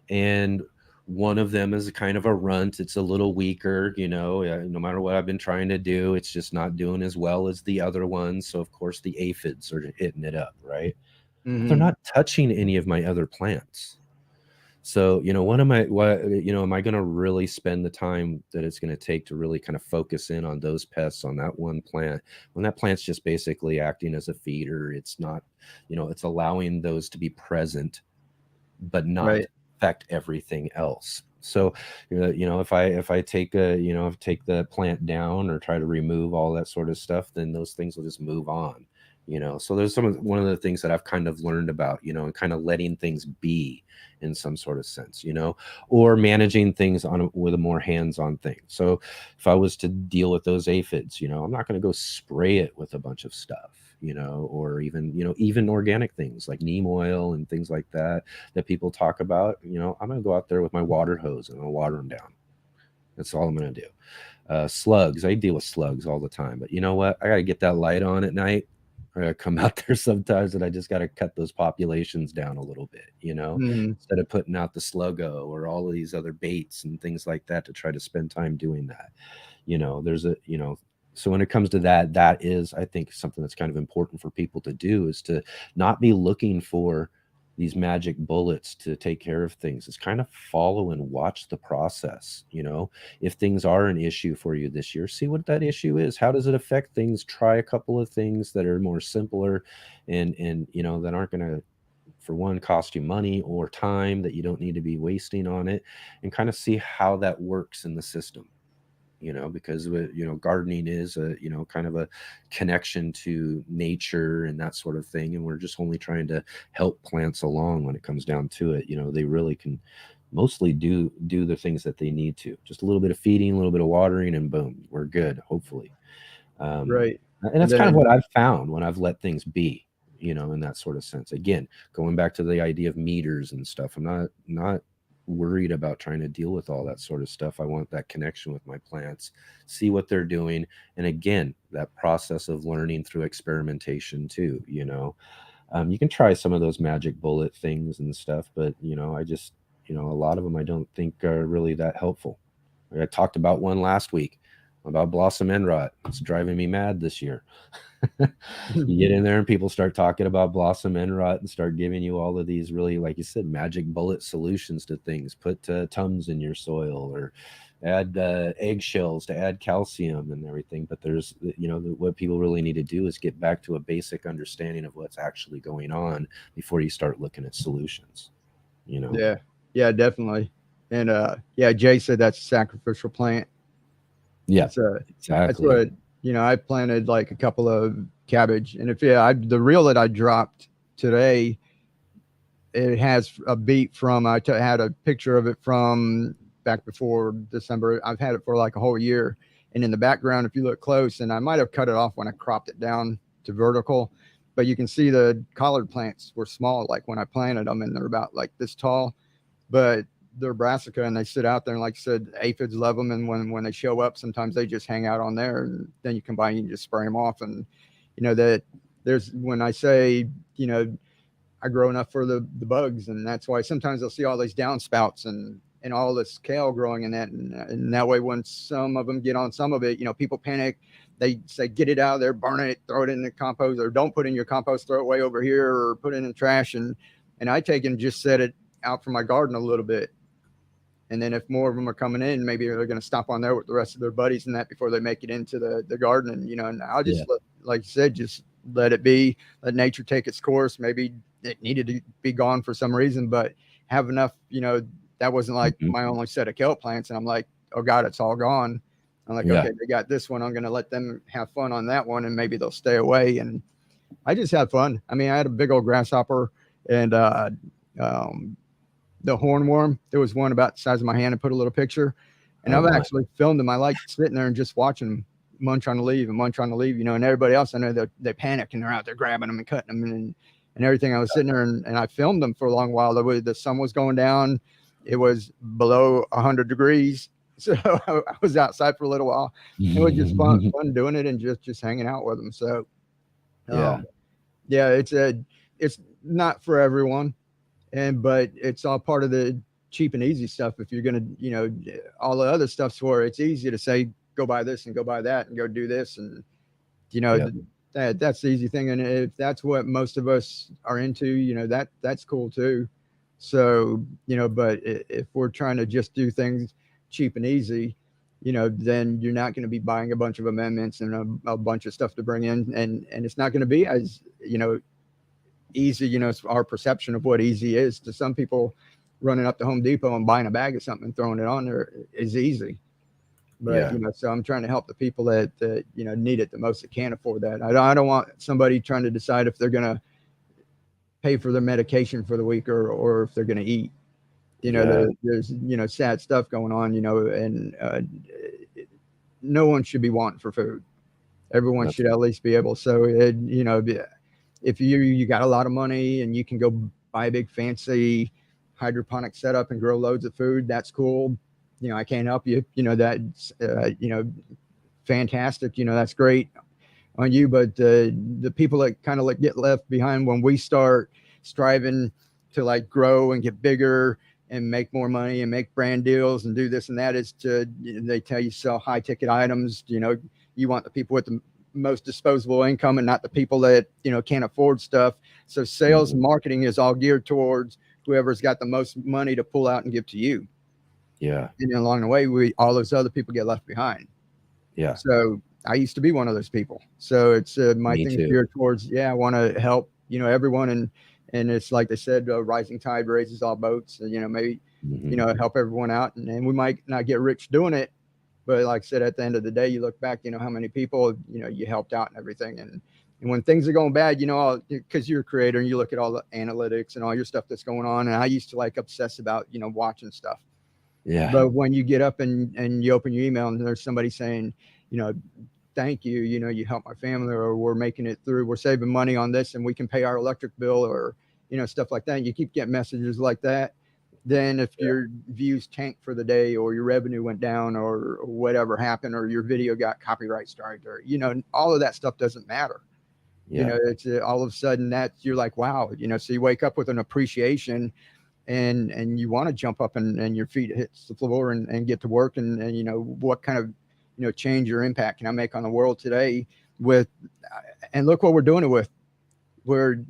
And one of them is kind of a runt. It's a little weaker, no matter what I've been trying to do, it's just not doing as well as the other ones. So of course the aphids are hitting it up, right? But they're not touching any of my other plants. So, am I going to really spend the time that it's going to take to really kind of focus in on those pests on that one plant, when that plant's just basically acting as a feeder? It's not, it's allowing those to be present, but not affect everything else. So, if I take take the plant down or try to remove all that sort of stuff, then those things will just move on. So there's one of the things that I've kind of learned about, and kind of letting things be in some sort of sense, or managing things with a more hands-on thing. So if I was to deal with those aphids, I'm not going to go spray it with a bunch of stuff, or even organic things like neem oil and things like that people talk about. I'm going to go out there with my water hose and I'll water them down. That's all I'm going to do. Slugs, I deal with slugs all the time, but you know what? I got to get that light on at night. I come out there sometimes and I just got to cut those populations down a little bit, instead of putting out the sluggo or all of these other baits and things like that to try to spend time doing that. So when it comes to that, that is, I think, something that's kind of important for people to do, is to not be looking for these magic bullets to take care of things. It's kind of follow and watch the process. If things are an issue for you this year, see what that issue is. How does it affect things? Try a couple of things that are more simpler and that aren't going to, for one, cost you money or time that you don't need to be wasting on it, and kind of see how that works in the system. Because gardening is a kind of a connection to nature and that sort of thing, and we're just only trying to help plants along when it comes down to it. They really can mostly do the things that they need to. Just a little bit of feeding, a little bit of watering, and boom, we're good, hopefully.
Right.
And that's kind of what I've found when I've let things be, in that sort of sense. Again, going back to the idea of meters and stuff, I'm not worried about trying to deal with all that sort of stuff. I want that connection with my plants, see what they're doing, and again, that process of learning through experimentation too. You can try some of those magic bullet things and stuff, but I just a lot of them I don't think are really that helpful. I talked about one last week about blossom end rot. It's driving me mad this year. You get in there and people start talking about blossom end rot and start giving you all of these really, like you said, magic bullet solutions to things. Put Tums in your soil, or add eggshells to add calcium and everything. But there's, what people really need to do is get back to a basic understanding of what's actually going on before you start looking at solutions.
Yeah, definitely. And Jay said that's a sacrificial plant.
Yeah,
exactly. That's what, I planted like a couple of cabbage, and the reel that I dropped today, it has a beet from, had a picture of it from back before December. I've had it for like a whole year. And in the background, if you look close, and I might have cut it off when I cropped it down to vertical, but you can see the collard plants were small, like when I planted them, and they're about like this tall, but they're brassica and they sit out there. And like I said, aphids love them. And when they show up, sometimes they just hang out on there, and then you combine, you can just spray them off. And, that there's, when I say, I grow enough for the bugs, and that's why sometimes they'll see all these downspouts and all this kale growing in that. And that way, when some of them get on some of it, people panic. They say, get it out of there, burn it, throw it in the compost, or don't put it in your compost, throw it way over here, or put it in the trash. And I take it and just set it out from my garden a little bit. And then if more of them are coming in, maybe they're going to stop on there with the rest of their buddies and that before they make it into the garden. And, and I'll just, like you said, just let it be, let nature take its course. Maybe it needed to be gone for some reason, but have enough, that wasn't like my only set of kelp plants. And I'm like, oh God, it's all gone. I'm like, okay, they got this one. I'm going to let them have fun on that one, and maybe they'll stay away. And I just had fun. I mean, I had a big old grasshopper, and, the hornworm. There was one about the size of my hand. I put a little picture, and I've actually filmed them. I like sitting there and just watching them munch on the leaf and munch on the leaf, and everybody else, I know they panic and they're out there grabbing them and cutting them and everything. I was sitting there and I filmed them for a long while. The sun was going down. It was below 100 degrees. So I was outside for a little while. It was just fun doing it and just hanging out with them. So it's not for everyone. But it's all part of the cheap and easy stuff. If you're going to, all the other stuff's for, it's easy to say, go buy this and go buy that and go do this. And, that's the easy thing. And if that's what most of us are into, that's cool too. So, but if we're trying to just do things cheap and easy, then you're not going to be buying a bunch of amendments and a bunch of stuff to bring in. And it's not going to be as, easy, it's our perception of what easy is. To some people, running up to Home Depot and buying a bag of something and throwing it on there is easy. But so I'm trying to help the people that need it the most, that can't afford that. I don't want somebody trying to decide if they're gonna pay for their medication for the week or if they're gonna eat. There's sad stuff going on, and no one should be wanting for food. Everyone should at least be able. So if you got a lot of money and you can go buy a big fancy hydroponic setup and grow loads of food, that's cool. I can't help you. That's fantastic. That's great on you. But the people that kind of get left behind when we start striving to grow and get bigger and make more money and make brand deals and do this and that is they tell you sell high ticket items. You want the people with the most disposable income and not the people that can't afford stuff. So sales and marketing is all geared towards whoever's got the most money to pull out and give to you.
Yeah.
And along the way, all those other people get left behind.
Yeah.
So I used to be one of those people. So it's my
Me
thing
too.
geared towards, I want to help, everyone. And it's like they said, rising tide raises all boats. And, maybe, help everyone out. And we might not get rich doing it. But like I said, at the end of the day, you look back, how many people, you helped out and everything. And when things are going bad, because you're a creator and you look at all the analytics and all your stuff that's going on. And I used to obsess about, watching stuff.
Yeah.
But when you get up and you open your email and there's somebody saying, thank you, you helped my family, or we're making it through, we're saving money on this and we can pay our electric bill, or, stuff like that. And you keep getting messages like that. Then if your views tanked for the day, or your revenue went down, or whatever happened, or your video got copyright striked, or, all of that stuff doesn't matter.
Yeah.
It's all of a sudden that you're like, wow, so you wake up with an appreciation and you want to jump up and your feet hits the floor and get to work. And what kind of, change or impact can I make on the world today with, and look what we're doing it with. We're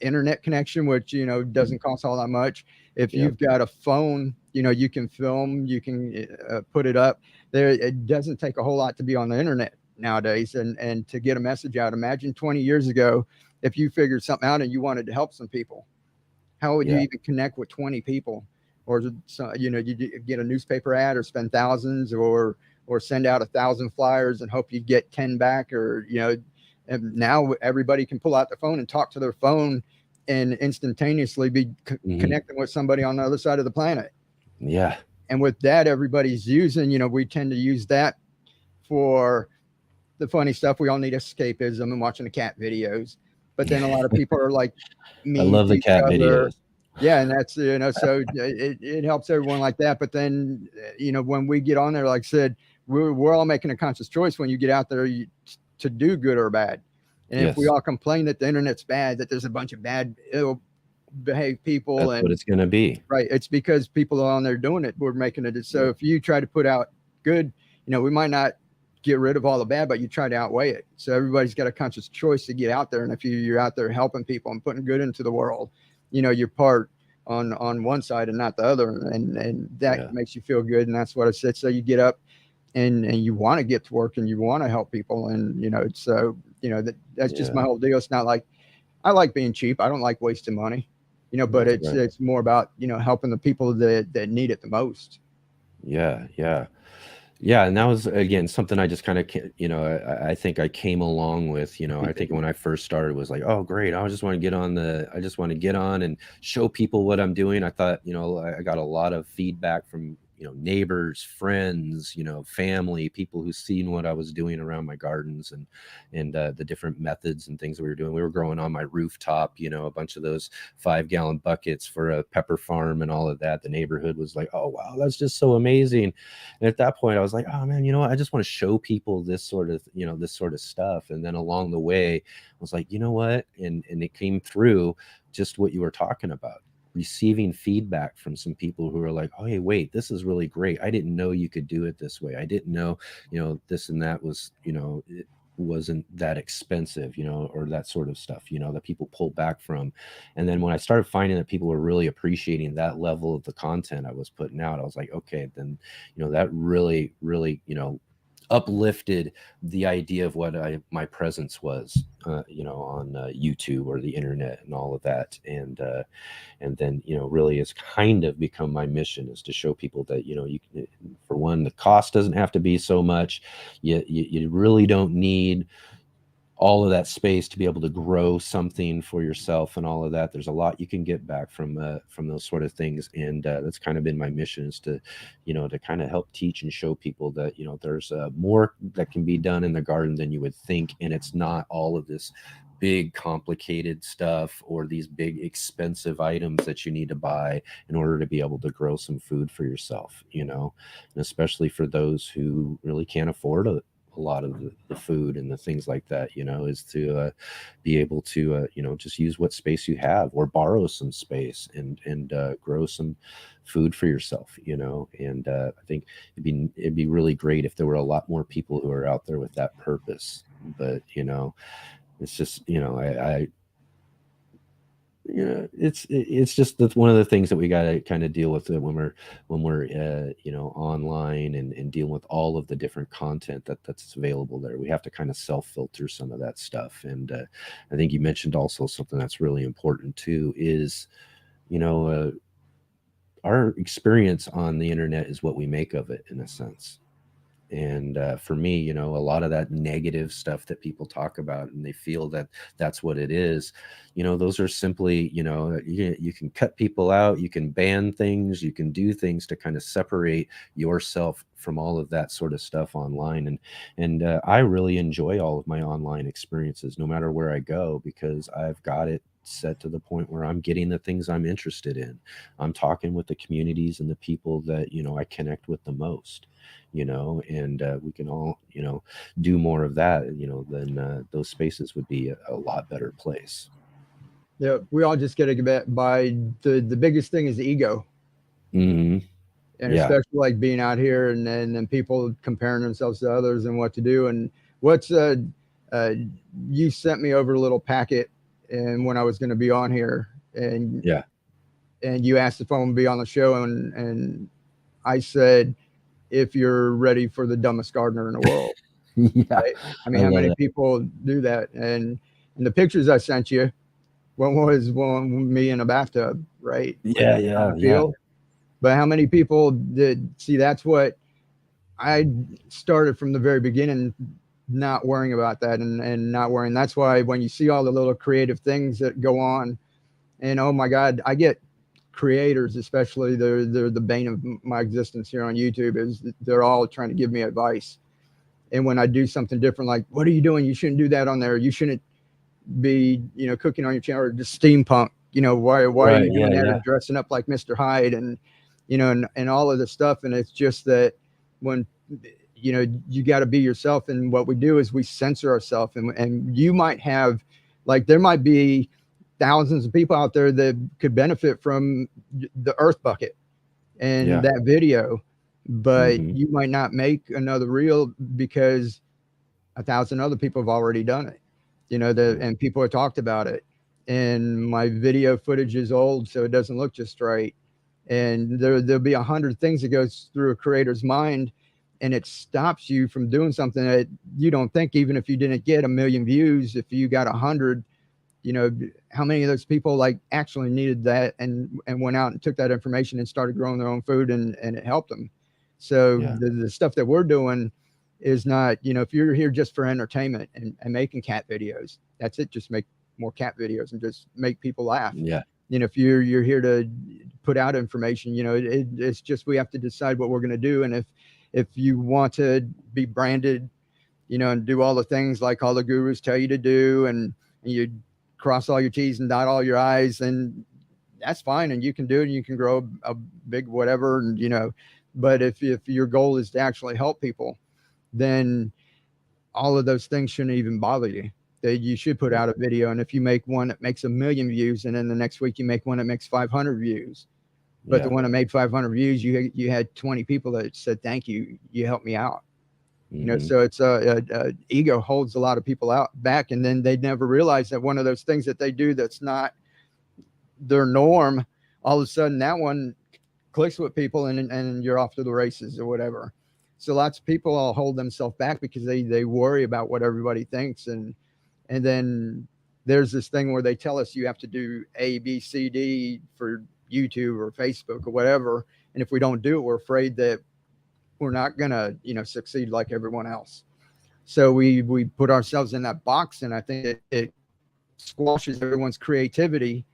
internet connection, which, doesn't cost all that much. If you've got a phone, you can film, you can put it up there. It doesn't take a whole lot to be on the internet nowadays and to get a message out. Imagine 20 years ago, if you figured something out and you wanted to help some people, how would you even connect with 20 people? Or, you get a newspaper ad or spend thousands or send out 1,000 flyers and hope you get 10 back, or, and now everybody can pull out the phone and talk to their phone and instantaneously be connecting with somebody on the other side of the planet.
Yeah.
And with that, everybody's using, we tend to use that for the funny stuff. We all need escapism and watching the cat videos. But then a lot of people are like,
I love the cat videos.
Yeah. And that's, so it helps everyone like that. But then, when we get on there, like I said, we're all making a conscious choice when you get out there to do good or bad. And if we all complain that the internet's bad, that there's a bunch of bad, ill-behaved people,
that's what it's going to be.
Right. It's because people are on there doing it. We're making it. So if you try to put out good, we might not get rid of all the bad, but you try to outweigh it. So everybody's got a conscious choice to get out there. And if you're out there helping people and putting good into the world, you're part on one side and not the other. And that makes you feel good. And that's what I said. So you get up and you want to get to work and you want to help people. And, so, that's just my whole deal. It's not like I like being cheap. I don't like wasting money, but it's more about, helping the people that need it the most.
Yeah. Yeah. Yeah. And that was, again, something I just kind of, I think I came along with, I think when I first started it was like, oh, great. I just want to get on and show people what I'm doing. I thought, I got a lot of feedback from, neighbors, friends, family, people who've seen what I was doing around my gardens and the different methods and things that we were doing. We were growing on my rooftop, a bunch of those 5-gallon buckets for a pepper farm and all of that. The neighborhood was like, oh, wow, that's just so amazing. And at that point I was like, oh man, I just want to show people this sort of, this sort of stuff. And then along the way I was like, you know what? And it came through just what you were talking about. Receiving feedback from some people who are like, oh, hey, wait, this is really great. I didn't know you could do it this way. I didn't know, this and that was, it wasn't that expensive, or that sort of stuff, that people pull back from. And then when I started finding that people were really appreciating that level of the content I was putting out, I was like, okay, then, that really, really, uplifted the idea of what my presence was, you know, on YouTube or the internet and all of that. And then, you know, really it's kind of become my mission, is to show people that, you know, you can, for one, the cost doesn't have to be so much. You really don't need all of that space to be able to grow something for yourself and all of that. There's a lot you can get back from those sort of things. And that's kind of been my mission, is to, you know, to kind of help teach and show people that, you know, there's more that can be done in the garden than you would think. And it's not all of this big complicated stuff or these big expensive items that you need to buy in order to be able to grow some food for yourself, you know, and especially for those who really can't afford a lot of the food and the things like that, you know, is to be able to, you know, just use what space you have or borrow some space and grow some food for yourself, you know. And I think it'd be really great if there were a lot more people who are out there with that purpose. But, you know, it's just, you know, I you know, it's just that's one of the things that we got to kind of deal with when we're you know, online and dealing with all of the different content that's available there. We have to kind of self-filter some of that stuff. And I think you mentioned also something that's really important too, is, you know, our experience on the internet is what we make of it, in a sense. And for me, you know, a lot of that negative stuff that people talk about and they feel that that's what it is, you know, those are simply, you know, you can cut people out, you can ban things, you can do things to kind of separate yourself from all of that sort of stuff online. And I really enjoy all of my online experiences, no matter where I go, because I've got it set to the point where I'm getting the things I'm interested in. I'm talking with the communities and the people that, you know, I connect with the most, you know, and we can all, you know, do more of that, you know, then those spaces would be a lot better place.
Yeah, we all just get to by the biggest thing is ego.
Mm-hmm.
And
Yeah.
especially like being out here and then people comparing themselves to others and what to do. And what's you sent me over a little packet, and when I was going to be on here, and
Yeah.
and you asked if I want to be on the show, and I said, if you're ready for the dumbest gardener in the world.
Yeah.
Right? I mean, how many people do that? And the pictures I sent you, one was me in a bathtub, right?
Yeah,
Like,
yeah,
yeah. But how many people did see? That's what I started from the very beginning, not worrying about that and not worrying. That's why when you see all the little creative things that go on, and oh my God, I get creators, especially they're the bane of my existence here on YouTube, is they're all trying to give me advice. And when I do something different, like, what are you doing? You shouldn't do that on there. You shouldn't be, you know, cooking on your channel, or just steampunk. You know, why are you doing that? Or dressing up like Mr. Hyde and, you know, and all of this stuff. And it's just that when, you know, you got to be yourself. And what we do is we censor ourselves. And you might have, like, there might be thousands of people out there that could benefit from the earth bucket and that video, but you might not make another reel because 1,000 other people have already done it, you know, and people have talked about it. And my video footage is old, so it doesn't look just right. And there'll be 100 things that goes through a creator's mind, and it stops you from doing something that you don't think, even if you didn't get 1 million views, if you got 100, you know, how many of those people like actually needed that and went out and took that information and started growing their own food, and it helped them. So the stuff that we're doing is not, you know, if you're here just for entertainment and making cat videos, that's it. Just make more cat videos and just make people laugh.
Yeah.
You know, if you're here to put out information, you know, it's just, we have to decide what we're going to do. And if you want to be branded, you know, and do all the things like all the gurus tell you to do, and you cross all your T's and dot all your I's, and that's fine. And you can do it, and you can grow a big whatever, and, you know, but if your goal is to actually help people, then all of those things shouldn't even bother you. That you should put out a video, and if you make one that makes 1 million views, and then the next week you make one that makes 500 views, but the one that made 500 views, you had 20 people that said, thank you, you helped me out. You know, so it's ego holds a lot of people back, and then they never realize that one of those things that they do that's not their norm, all of a sudden that one clicks with people, and you're off to the races or whatever. So lots of people all hold themselves back because they worry about what everybody thinks. And then there's this thing where they tell us you have to do A, B, C, D for YouTube or Facebook or whatever. And if we don't do it, we're afraid that we're not going to, succeed like everyone else. So we put ourselves in that box, and I think it squashes everyone's creativity,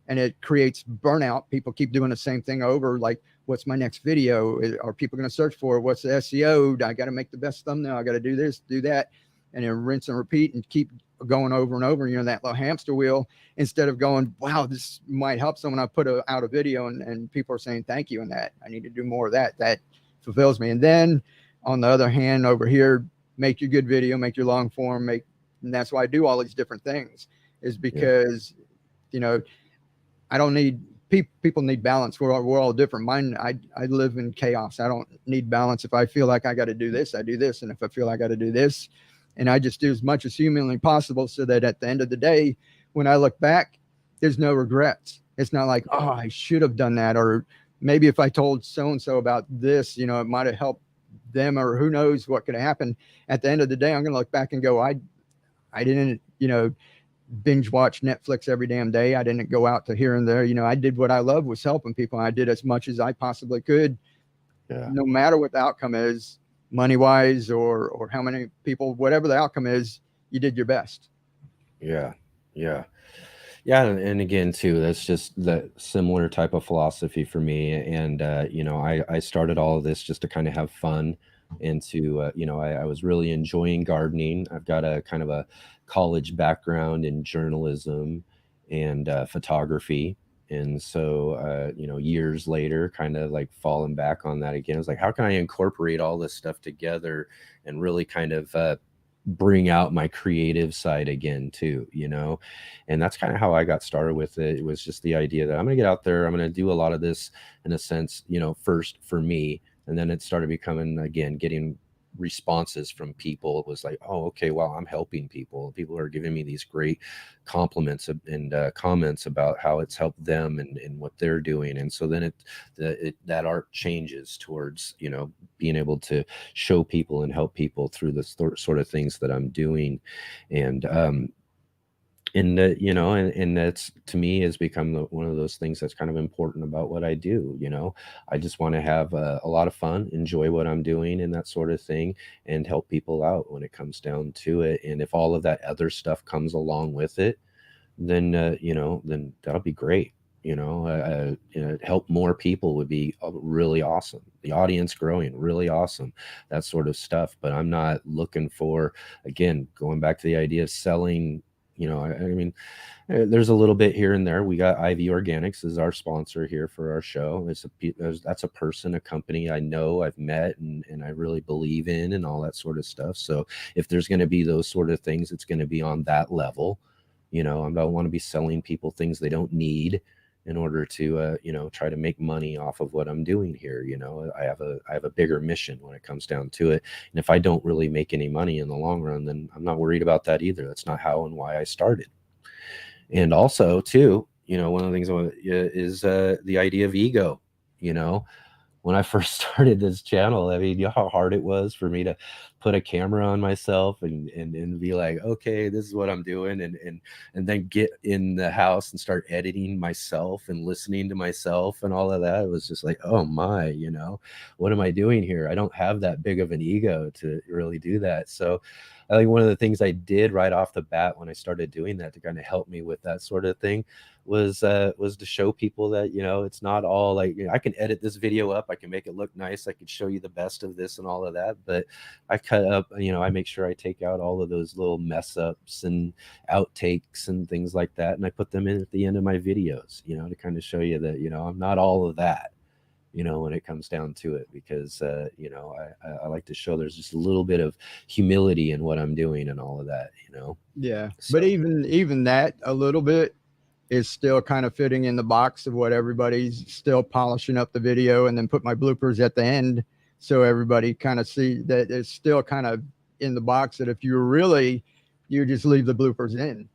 and it creates burnout. People keep doing the same thing over, like, what's my next video? Are people going to search for it? What's the SEO? I got to make the best thumbnail. I got to do this, do that, and then rinse and repeat and keep going over and over, that little hamster wheel, instead of going, wow, this might help someone. I put out a video and people are saying thank you, and that I need to do more of that. That fulfills me. And then on the other hand, over here, make your good video, make your long form, and that's why I do all these different things, is because, I don't need, people need balance. We're all different. Mine, I live in chaos. I don't need balance. If I feel like I got to do this, I do this. And if I feel I got to do this, and I just do as much as humanly possible, so that at the end of the day, when I look back, there's no regrets. It's not like, oh, I should have done that. Or maybe if I told so-and-so about this, it might have helped them, or who knows what could have happened. At the end of the day, I'm going to look back and go, I didn't, binge watch Netflix every damn day. I didn't go out to here and there. I did what I love, was helping people. I did as much as I possibly could, no matter what the outcome is, money wise, or how many people, whatever the outcome is, you did your best.
Yeah. And again, too, that's just the similar type of philosophy for me. And, I started all of this just to kind of have fun, and to, I was really enjoying gardening. I've got a kind of a college background in journalism and photography. And so, years later, kind of like falling back on that again, I was like, how can I incorporate all this stuff together and really kind of bring out my creative side again too, and that's kind of how I got started with it. It was just the idea that I'm going to get out there, I'm going to do a lot of this in a sense, first for me. And then it started becoming, again, getting responses from people. It was like, oh, okay, well, I'm helping people. People are giving me these great compliments and comments about how it's helped them and what they're doing. And so then that art changes towards, being able to show people and help people through the sort of things that I'm doing. And that's, to me, has become one of those things that's kind of important about what I do. I just want to have a lot of fun, enjoy what I'm doing and that sort of thing, and help people out when it comes down to it. And if all of that other stuff comes along with it, then then that'll be great. Help more people would be really awesome. The audience growing, really awesome, that sort of stuff. But I'm not looking for, again, going back to the idea of selling. There's a little bit here and there. We got IV Organics as our sponsor here for our show. That's a person, a company I know, I've met, and I really believe in, and all that sort of stuff. So if there's going to be those sort of things, it's going to be on that level. I don't want to be selling people things they don't need in order to, try to make money off of what I'm doing here. I have a bigger mission when it comes down to it. And if I don't really make any money in the long run, then I'm not worried about that either. That's not how and why I started. And also too, one of the things is the idea of ego. When I first started this channel, you know how hard it was for me to put a camera on myself and be like, okay, this is what I'm doing. And then get in the house and start editing myself and listening to myself and all of that. It was just like, oh my, what am I doing here? I don't have that big of an ego to really do that. So I think one of the things I did right off the bat when I started doing that to kind of help me with that sort of thing was to show people that, it's not all like, I can edit this video up, I can make it look nice, I can show you the best of this and all of that, but I cut up, I make sure I take out all of those little mess ups and outtakes and things like that, and I put them in at the end of my videos, to kind of show you that, I'm not all of that, when it comes down to it, because, I like to show there's just a little bit of humility in what I'm doing and all of that,
Yeah.
So,
but even that a little bit is still kind of fitting in the box of what everybody's still polishing up the video and then put my bloopers at the end. So everybody kind of see that it's still kind of in the box, that if you just leave the bloopers in.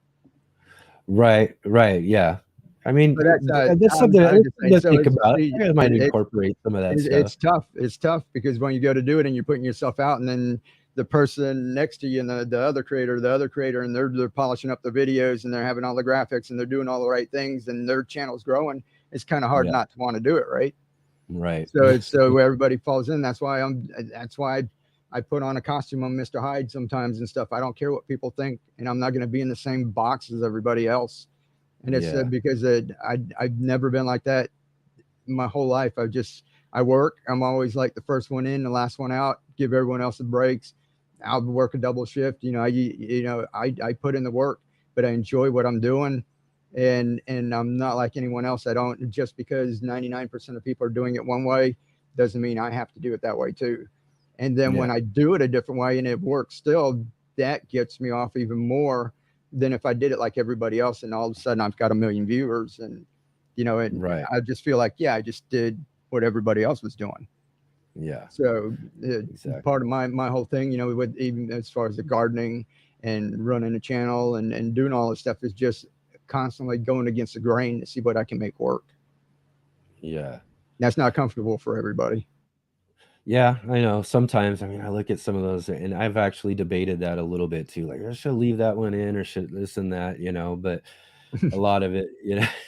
Right. Yeah. I mean,
So that's
that's something
I'm just saying.
to
So
think
it's
about.
see,
You guys might incorporate some of that stuff.
it's tough. It's tough because when you go to do it and you're putting yourself out, and then the person next to you and the other creator, and they're polishing up the videos and they're having all the graphics and they're doing all the right things and their channel's growing. It's kind of hard not to want to do it, right?
Right.
So it's so everybody falls in. That's why I put on a costume on Mr. Hyde sometimes and stuff. I don't care what people think, and I'm not going to be in the same box as everybody else. And it's because I've never been like that my whole life. I work. I'm always like the first one in, the last one out. Give everyone else the breaks. I'll work a double shift. I put in the work, but I enjoy what I'm doing. And I'm not like anyone else. I don't, just because 99% of people are doing it one way doesn't mean I have to do it that way too. And then when I do it a different way and it works still, that gets me off even more than if I did it like everybody else. And all of a sudden I've got 1 million viewers and, I just feel like, I just did what everybody else was doing.
Yeah.
So part of my whole thing, with even as far as the gardening and running a channel and doing all this stuff is just constantly going against the grain to see what I can make work.
Yeah.
That's not comfortable for everybody.
Yeah, I know. Sometimes, I mean, I look at some of those and I've actually debated that a little bit too. Like, I should leave that one in or should this and that, but a lot of it,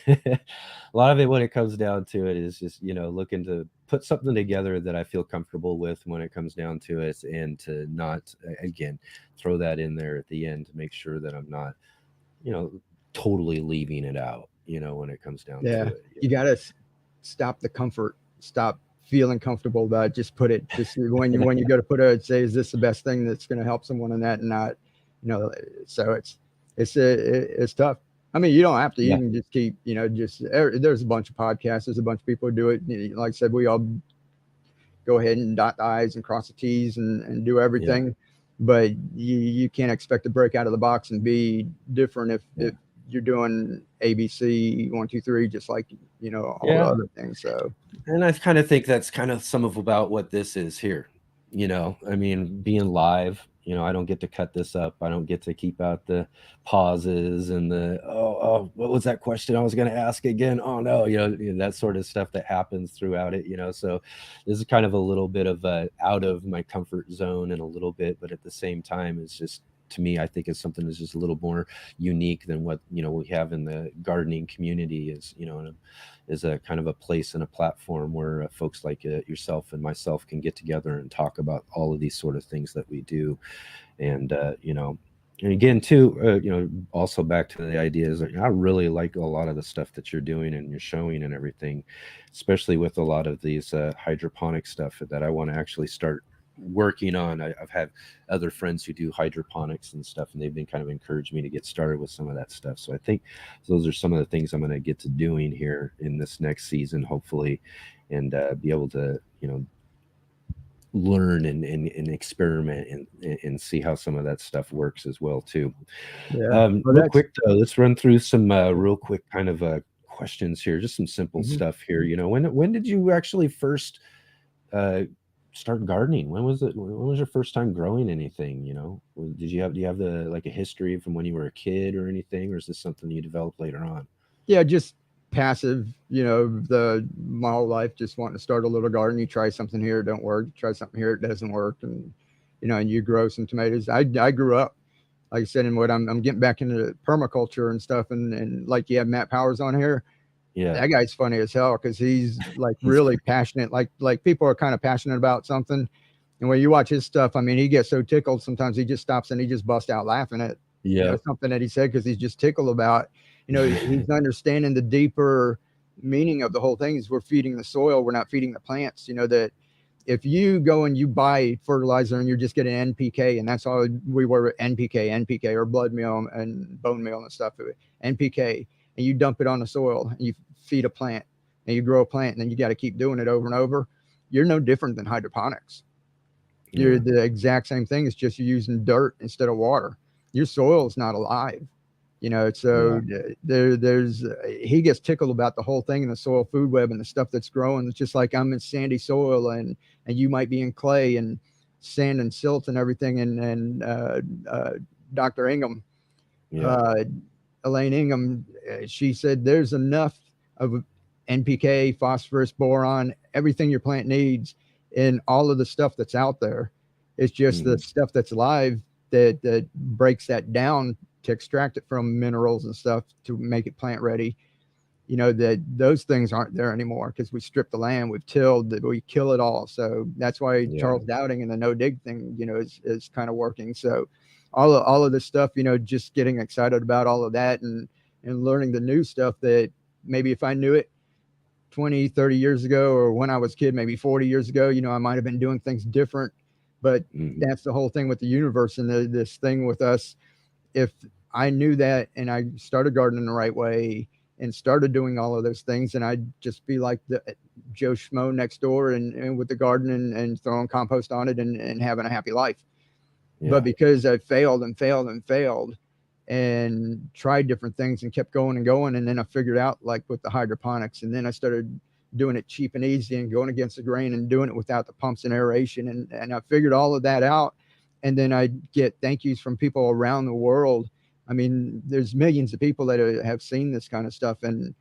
a lot of it when it comes down to it is just, looking to put something together that I feel comfortable with when it comes down to it, and to not, again, throw that in there at the end to make sure that I'm not, totally leaving it out, when it comes down to it.
You got to stop the comfort, stop feeling comfortable about it. Just put it, just when you go to put it, say, is this the best thing that's going to help someone in that, and not, so it's tough. I mean, you don't have to, you can just keep, there's a bunch of podcasts, there's a bunch of people who do it. Like I said, we all go ahead and dot the I's and cross the T's and do everything, but you can't expect to break out of the box and be different if you're doing ABC 1, 2, 3, just like, all the other things. So,
and I kind of think that's kind of some of about what this is here. I mean, being live, I don't get to cut this up. I don't get to keep out the pauses and the, what was that question I was going to ask again? Oh no, that sort of stuff that happens throughout it, so this is kind of a little bit of out of my comfort zone and a little bit, but at the same time, it's just, to me, I think it's something that's just a little more unique than what, we have in the gardening community is a kind of a place and a platform where folks like yourself and myself can get together and talk about all of these sort of things that we do. And, and again, too, also back to the ideas, I really like a lot of the stuff that you're doing and you're showing and everything, especially with a lot of these hydroponic stuff that I want to actually start working on. I've had other friends who do hydroponics and stuff, and they've been kind of encouraged me to get started with some of that stuff. So I think those are some of the things I'm going to get to doing here in this next season, hopefully, and be able to, learn and experiment and see how some of that stuff works as well too. Real quick though, let's run through some real quick kind of questions here, just some simple stuff here. When did you actually first start gardening? When was your first time growing anything? Do you have a history from when you were a kid or anything, or is this something you developed later on?
Just passive, my whole life, just wanting to start a little garden. You try something here, it don't work. You try something here, it doesn't work. And, and you grow some tomatoes. I grew up, like I said, in what I'm getting back into permaculture and stuff. And like you have Matt Powers on here. Yeah, that guy's funny as hell because he's like really passionate. Like people are kind of passionate about something, and when you watch his stuff, I mean, he gets so tickled sometimes he just stops and he just busts out laughing at something that he said because he's just tickled about. He's understanding the deeper meaning of the whole thing. Is we're feeding the soil, we're not feeding the plants. That if you go and you buy fertilizer and you're just getting NPK, and that's all we were, NPK or blood meal and bone meal and stuff, NPK. And you dump it on the soil and you feed a plant and you grow a plant, and then you got to keep doing it over and over. You're no different than hydroponics. You're the exact same thing. It's just you're using dirt instead of water. Your soil is not alive, so there's he gets tickled about the whole thing in the soil food web and the stuff that's growing. It's just like I'm in sandy soil and you might be in clay and sand and silt and everything. And Dr. Ingham, Elaine Ingham, she said there's enough of NPK, phosphorus, boron, everything your plant needs in all of the stuff that's out there. It's just the stuff that's live that breaks that down to extract it from minerals and stuff to make it plant ready. You know, that those things aren't there anymore because we strip the land, we've tilled, we kill it all. So that's why Charles Dowding and the no dig thing, you know, is kind of working. So all of this stuff, you know, just getting excited about all of that and learning the new stuff that maybe if I knew it 20, 30 years ago, or when I was a kid, maybe 40 years ago, you know, I might've been doing things different, but that's the whole thing with the universe and this thing with us. If I knew that and I started gardening the right way and started doing all of those things, and I'd just be like the Joe Schmo next door and with the garden and throwing compost on it and having a happy life. But because I failed and tried different things and kept going and going, and then I figured out, like with the hydroponics, and then I started doing it cheap and easy and going against the grain and doing it without the pumps and aeration, and I figured all of that out. And then I get thank yous from people around the world. I mean, there's millions of people that have seen this kind of stuff, and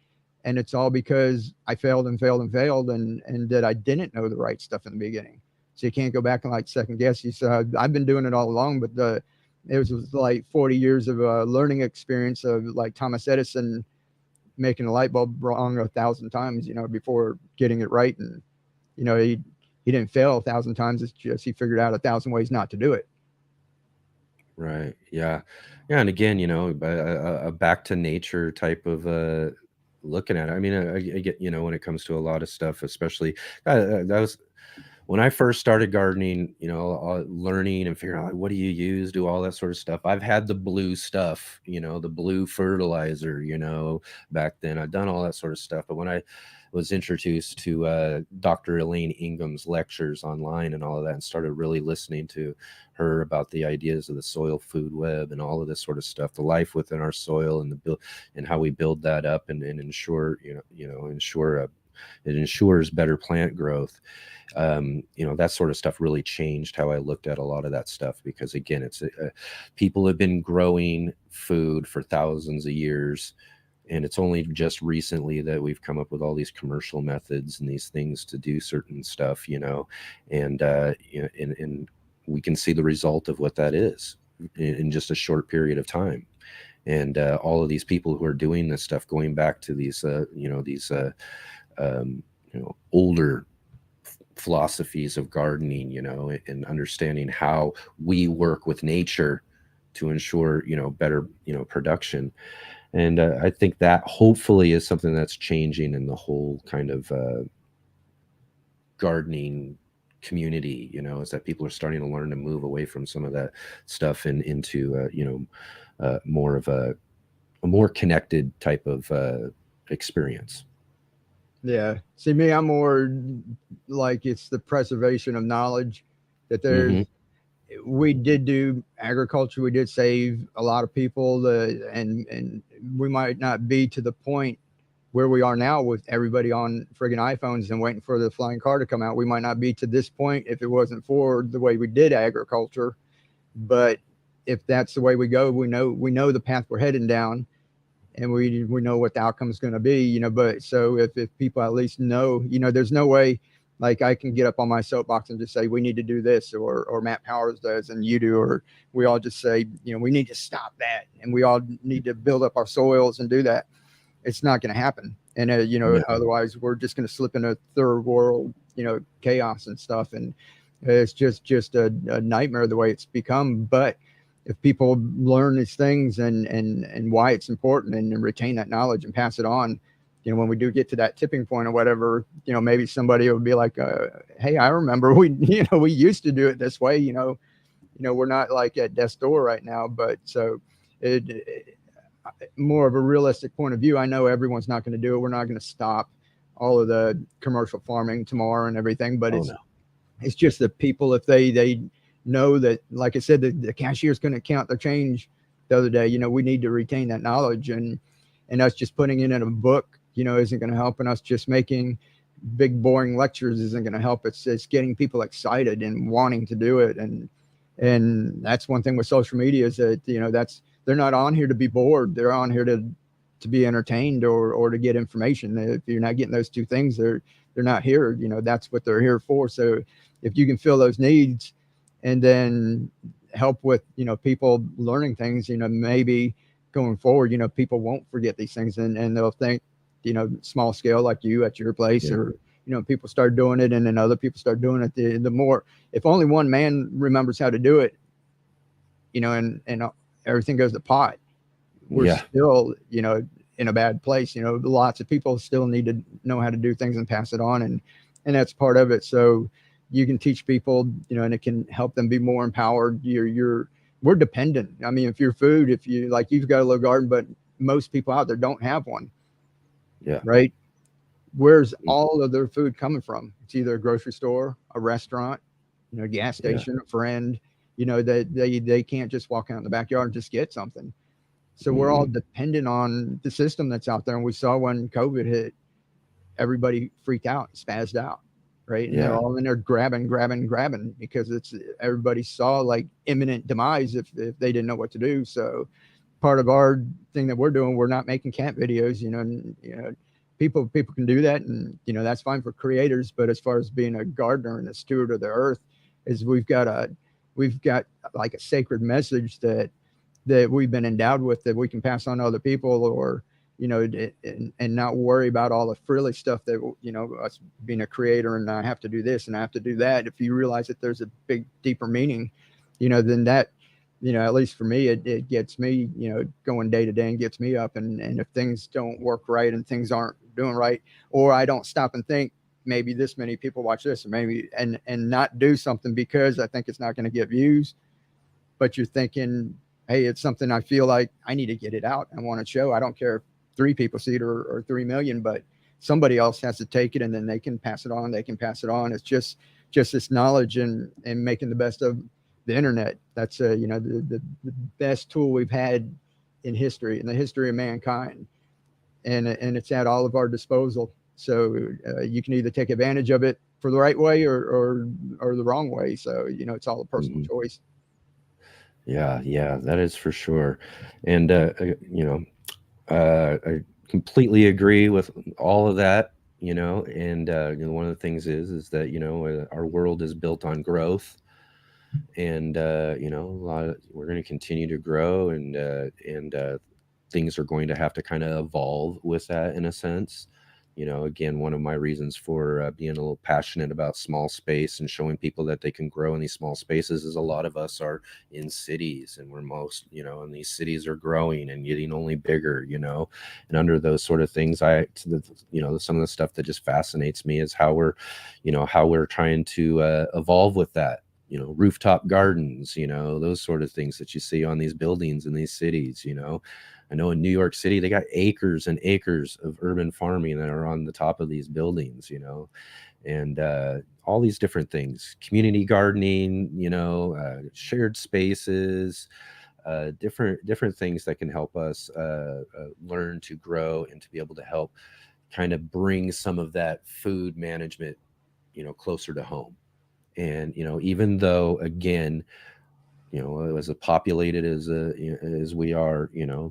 it's all because I failed and that I didn't know the right stuff in the beginning. So you can't go back and like second guess. You said I've been doing it all along, but it was like 40 years of learning experience of like Thomas Edison making a light bulb wrong 1,000 times, you know, before getting it right. And you know, he didn't fail 1,000 times. It's just he figured out 1,000 ways not to do it.
Right. Yeah. And again, you know, a back to nature type of looking at it. I mean, I get, you know, when it comes to a lot of stuff, especially that was when I first started gardening, you know, learning and figuring out what do you use, do all that sort of stuff. I've had the blue stuff, you know, the blue fertilizer, you know, back then I'd done all that sort of stuff. But when I was introduced to Dr. Elaine Ingham's lectures online and all of that, and started really listening to her about the ideas of the soil food web and all of this sort of stuff, the life within our soil and the build and how we build that up and ensure, it ensures better plant growth. You know, that sort of stuff really changed how I looked at a lot of that stuff, because again, it's people have been growing food for thousands of years. And it's only just recently that we've come up with all these commercial methods and these things to do certain stuff, you know, and we can see the result of what that is in just a short period of time. And all of these people who are doing this stuff, going back to these, older philosophies of gardening, you know, and understanding how we work with nature to ensure, you know, better, you know, production. And I think that hopefully is something that's changing in the whole kind of gardening community, you know, is that people are starting to learn to move away from some of that stuff and into, more of a more connected type of experience.
Yeah. See, me, I'm more like it's the preservation of knowledge that there's, we did do agriculture. We did save a lot of people, and we might not be to the point where we are now with everybody on friggin' iPhones and waiting for the flying car to come out. We might not be to this point if it wasn't for the way we did agriculture. But if that's the way we go, we know the path we're heading down, and we know what the outcome is going to be, you know. But so if people at least know, you know, there's no way like I can get up on my soapbox and just say we need to do this, or Matt Powers does and you do, or we all just say, you know, we need to stop that and we all need to build up our soils and do that. It's not going to happen. And otherwise we're just going to slip into third world, you know, chaos and stuff. And it's just a nightmare the way it's become. But if people learn these things and why it's important and retain that knowledge and pass it on, you know, when we do get to that tipping point or whatever, you know, maybe somebody would be like, hey, I remember we used to do it this way, you know, we're not like at death's door right now. But so it more of a realistic point of view. I know everyone's not going to do it. We're not going to stop all of the commercial farming tomorrow and everything, but it's just that people, if they know that, like I said, the cashier's going to count their change the other day, you know, we need to retain that knowledge, and us just putting it in a book, you know, isn't going to help. And us just making big, boring lectures isn't going to help. It's getting people excited and wanting to do it. And that's one thing with social media is that, you know, that's they're not on here to be bored. They're on here to be entertained or to get information. If you're not getting those two things, they're not here. You know, that's what they're here for. So if you can fill those needs and then help with, you know, people learning things, you know, maybe going forward, you know, people won't forget these things, and they'll think, you know, small scale like you at your place, or, you know, people start doing it and then other people start doing it. The more, if only one man remembers how to do it, you know, and everything goes to pot, we're still, you know, in a bad place. You know, lots of people still need to know how to do things and pass it on. And that's part of it. So you can teach people, you know, and it can help them be more empowered. We're dependent. I mean, if your food, if you like, you've got a little garden, but most people out there don't have one.
Yeah.
Right. Where's all of their food coming from? It's either a grocery store, a restaurant, you know, a gas station, a friend, you know, that they can't just walk out in the backyard and just get something. So we're all dependent on the system that's out there. And we saw when COVID hit, everybody freaked out, spazzed out, right? And they're all in there grabbing because everybody saw like imminent demise if they didn't know what to do. So part of our thing that we're doing, we're not making cat videos, you know, and, you know, people can do that, and, you know, that's fine for creators. But as far as being a gardener and a steward of the earth, is we've got like a sacred message that we've been endowed with, that we can pass on to other people, or, you know, and not worry about all the frilly stuff that, you know, us being a creator and I have to do this and I have to do that. If you realize that there's a big, deeper meaning, you know, then that, you know, at least for me, it gets me, you know, going day to day and gets me up. And if things don't work right and things aren't doing right, or I don't stop and think, maybe this many people watch this, or maybe, and not do something because I think it's not going to get views, but you're thinking, hey, it's something I feel like I need to get it out. I want to show. I don't care if 3 people see it or 3 million, but somebody else has to take it, and then they can pass it on. They can pass it on. It's just this knowledge and making the best of the internet. That's you know, the best tool we've had in history, in the history of mankind, and it's at all of our disposal. So you can either take advantage of it for the right way or the wrong way. So, you know, it's all a personal choice.
Yeah, that is for sure. And you know, I completely agree with all of that, you know. And you know, one of the things is that, you know, our world is built on growth, and you know, we're going to continue to grow, and things are going to have to kind of evolve with that, in a sense. You know, again, one of my reasons for being a little passionate about small space and showing people that they can grow in these small spaces is a lot of us are in cities, and we're most, you know, and these cities are growing and getting only bigger, you know. And under those sort of things, you know, some of the stuff that just fascinates me is how we're trying to evolve with that. You know, rooftop gardens, you know, those sort of things that you see on these buildings in these cities, you know. I know in New York City, they got acres and acres of urban farming that are on the top of these buildings, you know, and all these different things, community gardening, you know, shared spaces, different things that can help us learn to grow and to be able to help kind of bring some of that food management, you know, closer to home. And, you know, even though, again, you know, as populated as we are, you know,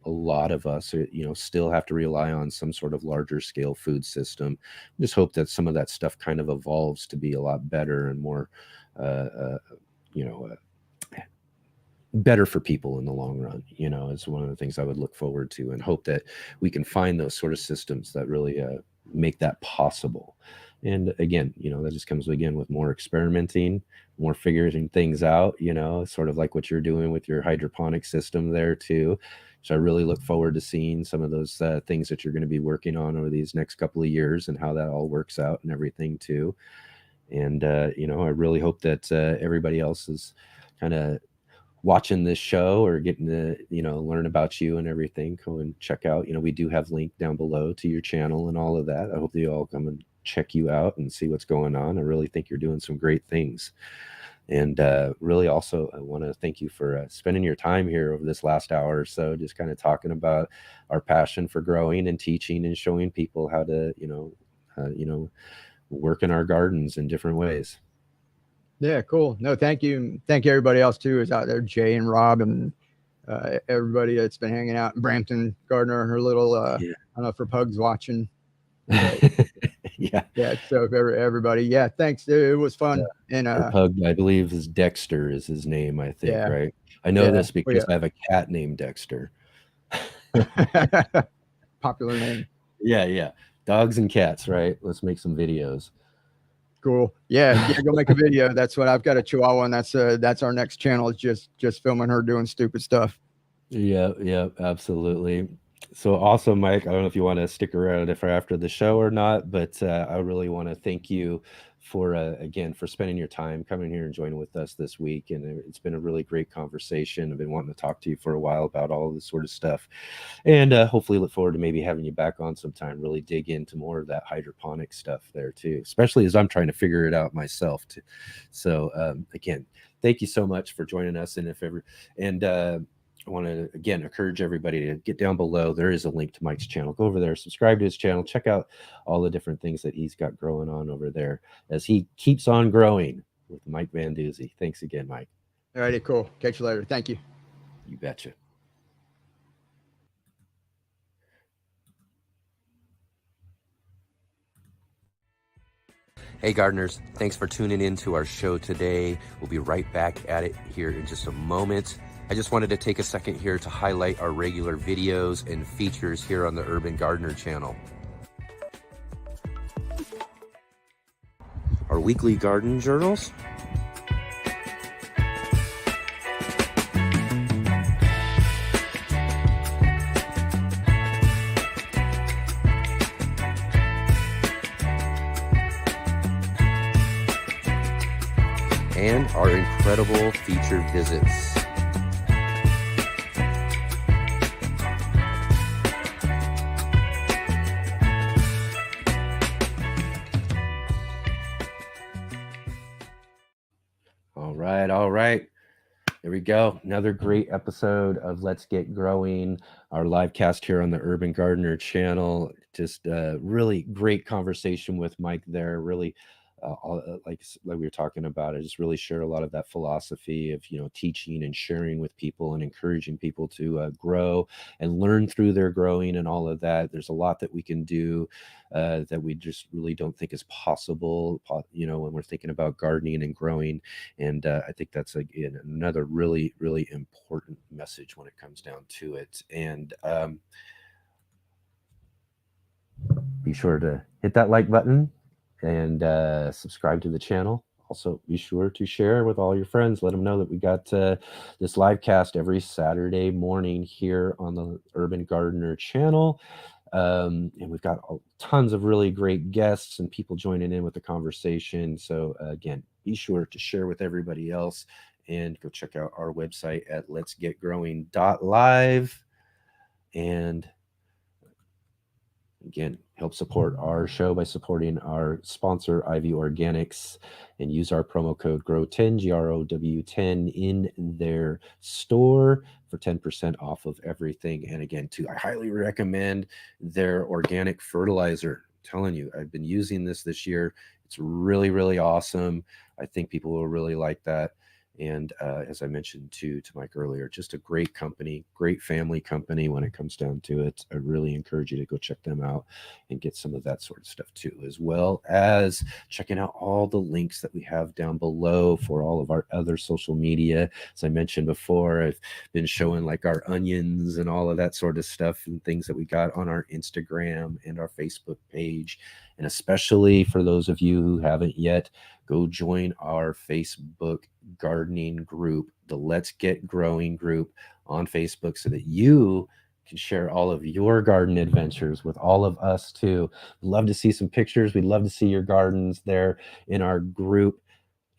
a lot of us, you know, still have to rely on some sort of larger scale food system. Just hope that some of that stuff kind of evolves to be a lot better and more, you know, better for people in the long run. You know, is one of the things I would look forward to, and hope that we can find those sort of systems that really make that possible. And again, you know, that just comes again with more experimenting, more figuring things out, you know, sort of like what you're doing with your hydroponic system there too. So I really look forward to seeing some of those things that you're going to be working on over these next couple of years, and how that all works out and everything too. And, you know, I really hope that everybody else is kind of watching this show or getting to, you know, learn about you and everything. Go and check out, you know, we do have link down below to your channel and all of that. I hope you all come and check you out and see what's going on. I really think you're doing some great things. And really also, I want to thank you for spending your time here over this last hour or so, just kind of talking about our passion for growing and teaching and showing people how to, you know, work in our gardens in different ways.
Yeah, cool. No, thank you. Thank you everybody else too, is out there, Jay and Rob and everybody that's been hanging out in Brampton, Gardner, her little, I don't know if her pug's watching.
Yeah.
So if everybody, thanks. It was fun. And
her pug, I believe, is Dexter is his name, I think, right? I know this because I have a cat named Dexter.
Popular name.
Yeah. Dogs and cats, right? Let's make some videos.
Cool. Yeah, go make a video. That's what I've got, a Chihuahua, and that's our next channel. Is just filming her doing stupid stuff.
Yeah, absolutely. So awesome, Mike. I don't know if you want to stick around after the show or not, but I really want to thank you for again for spending your time coming here and joining with us this week. And it's been a really great conversation. I've been wanting to talk to you for a while about all of this sort of stuff, and hopefully look forward to maybe having you back on sometime. Really dig into more of that hydroponic stuff there too, especially as I'm trying to figure it out myself too. So again, thank you so much for joining us. And I want to, again, encourage everybody to get down below. There is a link to Mike's channel. Go over there, subscribe to his channel, check out all the different things that he's got growing on over there as he keeps on growing with Mike VanDuzee. Thanks again, Mike.
All righty, cool. Catch you later. Thank you.
You betcha. Hey gardeners, thanks for tuning in to our show today. We'll be right back at it here in just a moment. I just wanted to take a second here to highlight our regular videos and features here on the Urban Gardener channel. Our weekly garden journals, and our incredible featured visits. All right. There we go. Another great episode of Let's Get Growing, our live cast here on the Urban Gardener channel. Just really great conversation with Mike there. Really, like we were talking about, I just really share a lot of that philosophy of, teaching and sharing with people and encouraging people to grow and learn through their growing and all of that. There's a lot that we can do that we just really don't think is possible, when we're thinking about gardening and growing. And I think that's, again, another really, really important message when it comes down to it. And be sure to hit that like button and subscribe to the channel. Also, be sure to share with all your friends. Let them know that we got this live cast every Saturday morning here on the Urban Gardener channel. And we've got tons of really great guests and people joining in with the conversation. So again, be sure to share with everybody else and go check out our website at letsgetgrowing.live. And again, help support our show by supporting our sponsor, Ivy Organics, and use our promo code GROW10, GROW10 in their store for 10% off of everything. And again, I highly recommend their organic fertilizer. I'm telling you, I've been using this year. It's really, really awesome. I think people will really like that. And as I mentioned to Mike earlier, just a great company, great family company when it comes down to it. I really encourage you to go check them out and get some of that sort of stuff too, as well as checking out all the links that we have down below for all of our other social media. As I mentioned before, I've been showing like our onions and all of that sort of stuff and things that we got on our Instagram and our Facebook page. And especially for those of you who haven't yet, go join our Facebook gardening group, the Let's Get Growing group on Facebook, so that you can share all of your garden adventures with all of us too. We'd love to see some pictures. We'd love to see your gardens there in our group.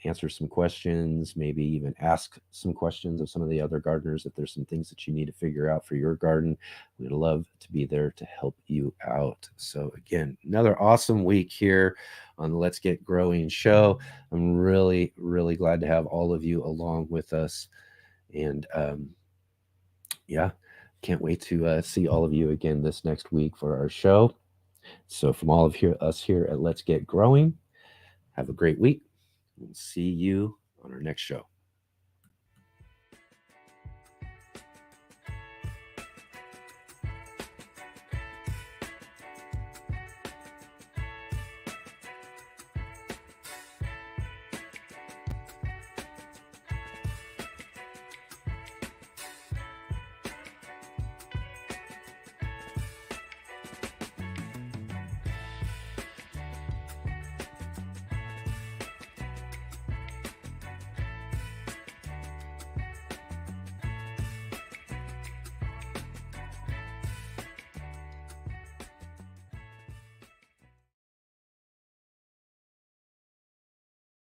Answer some questions, maybe even ask some questions of some of the other gardeners if there's some things that you need to figure out for your garden. We'd love to be there to help you out. So again, another awesome week here on the Let's Get Growing show. I'm really, really glad to have all of you along with us. And can't wait to see all of you again this next week for our show. So from all of us here at Let's Get Growing, have a great week. We'll see you on our next show.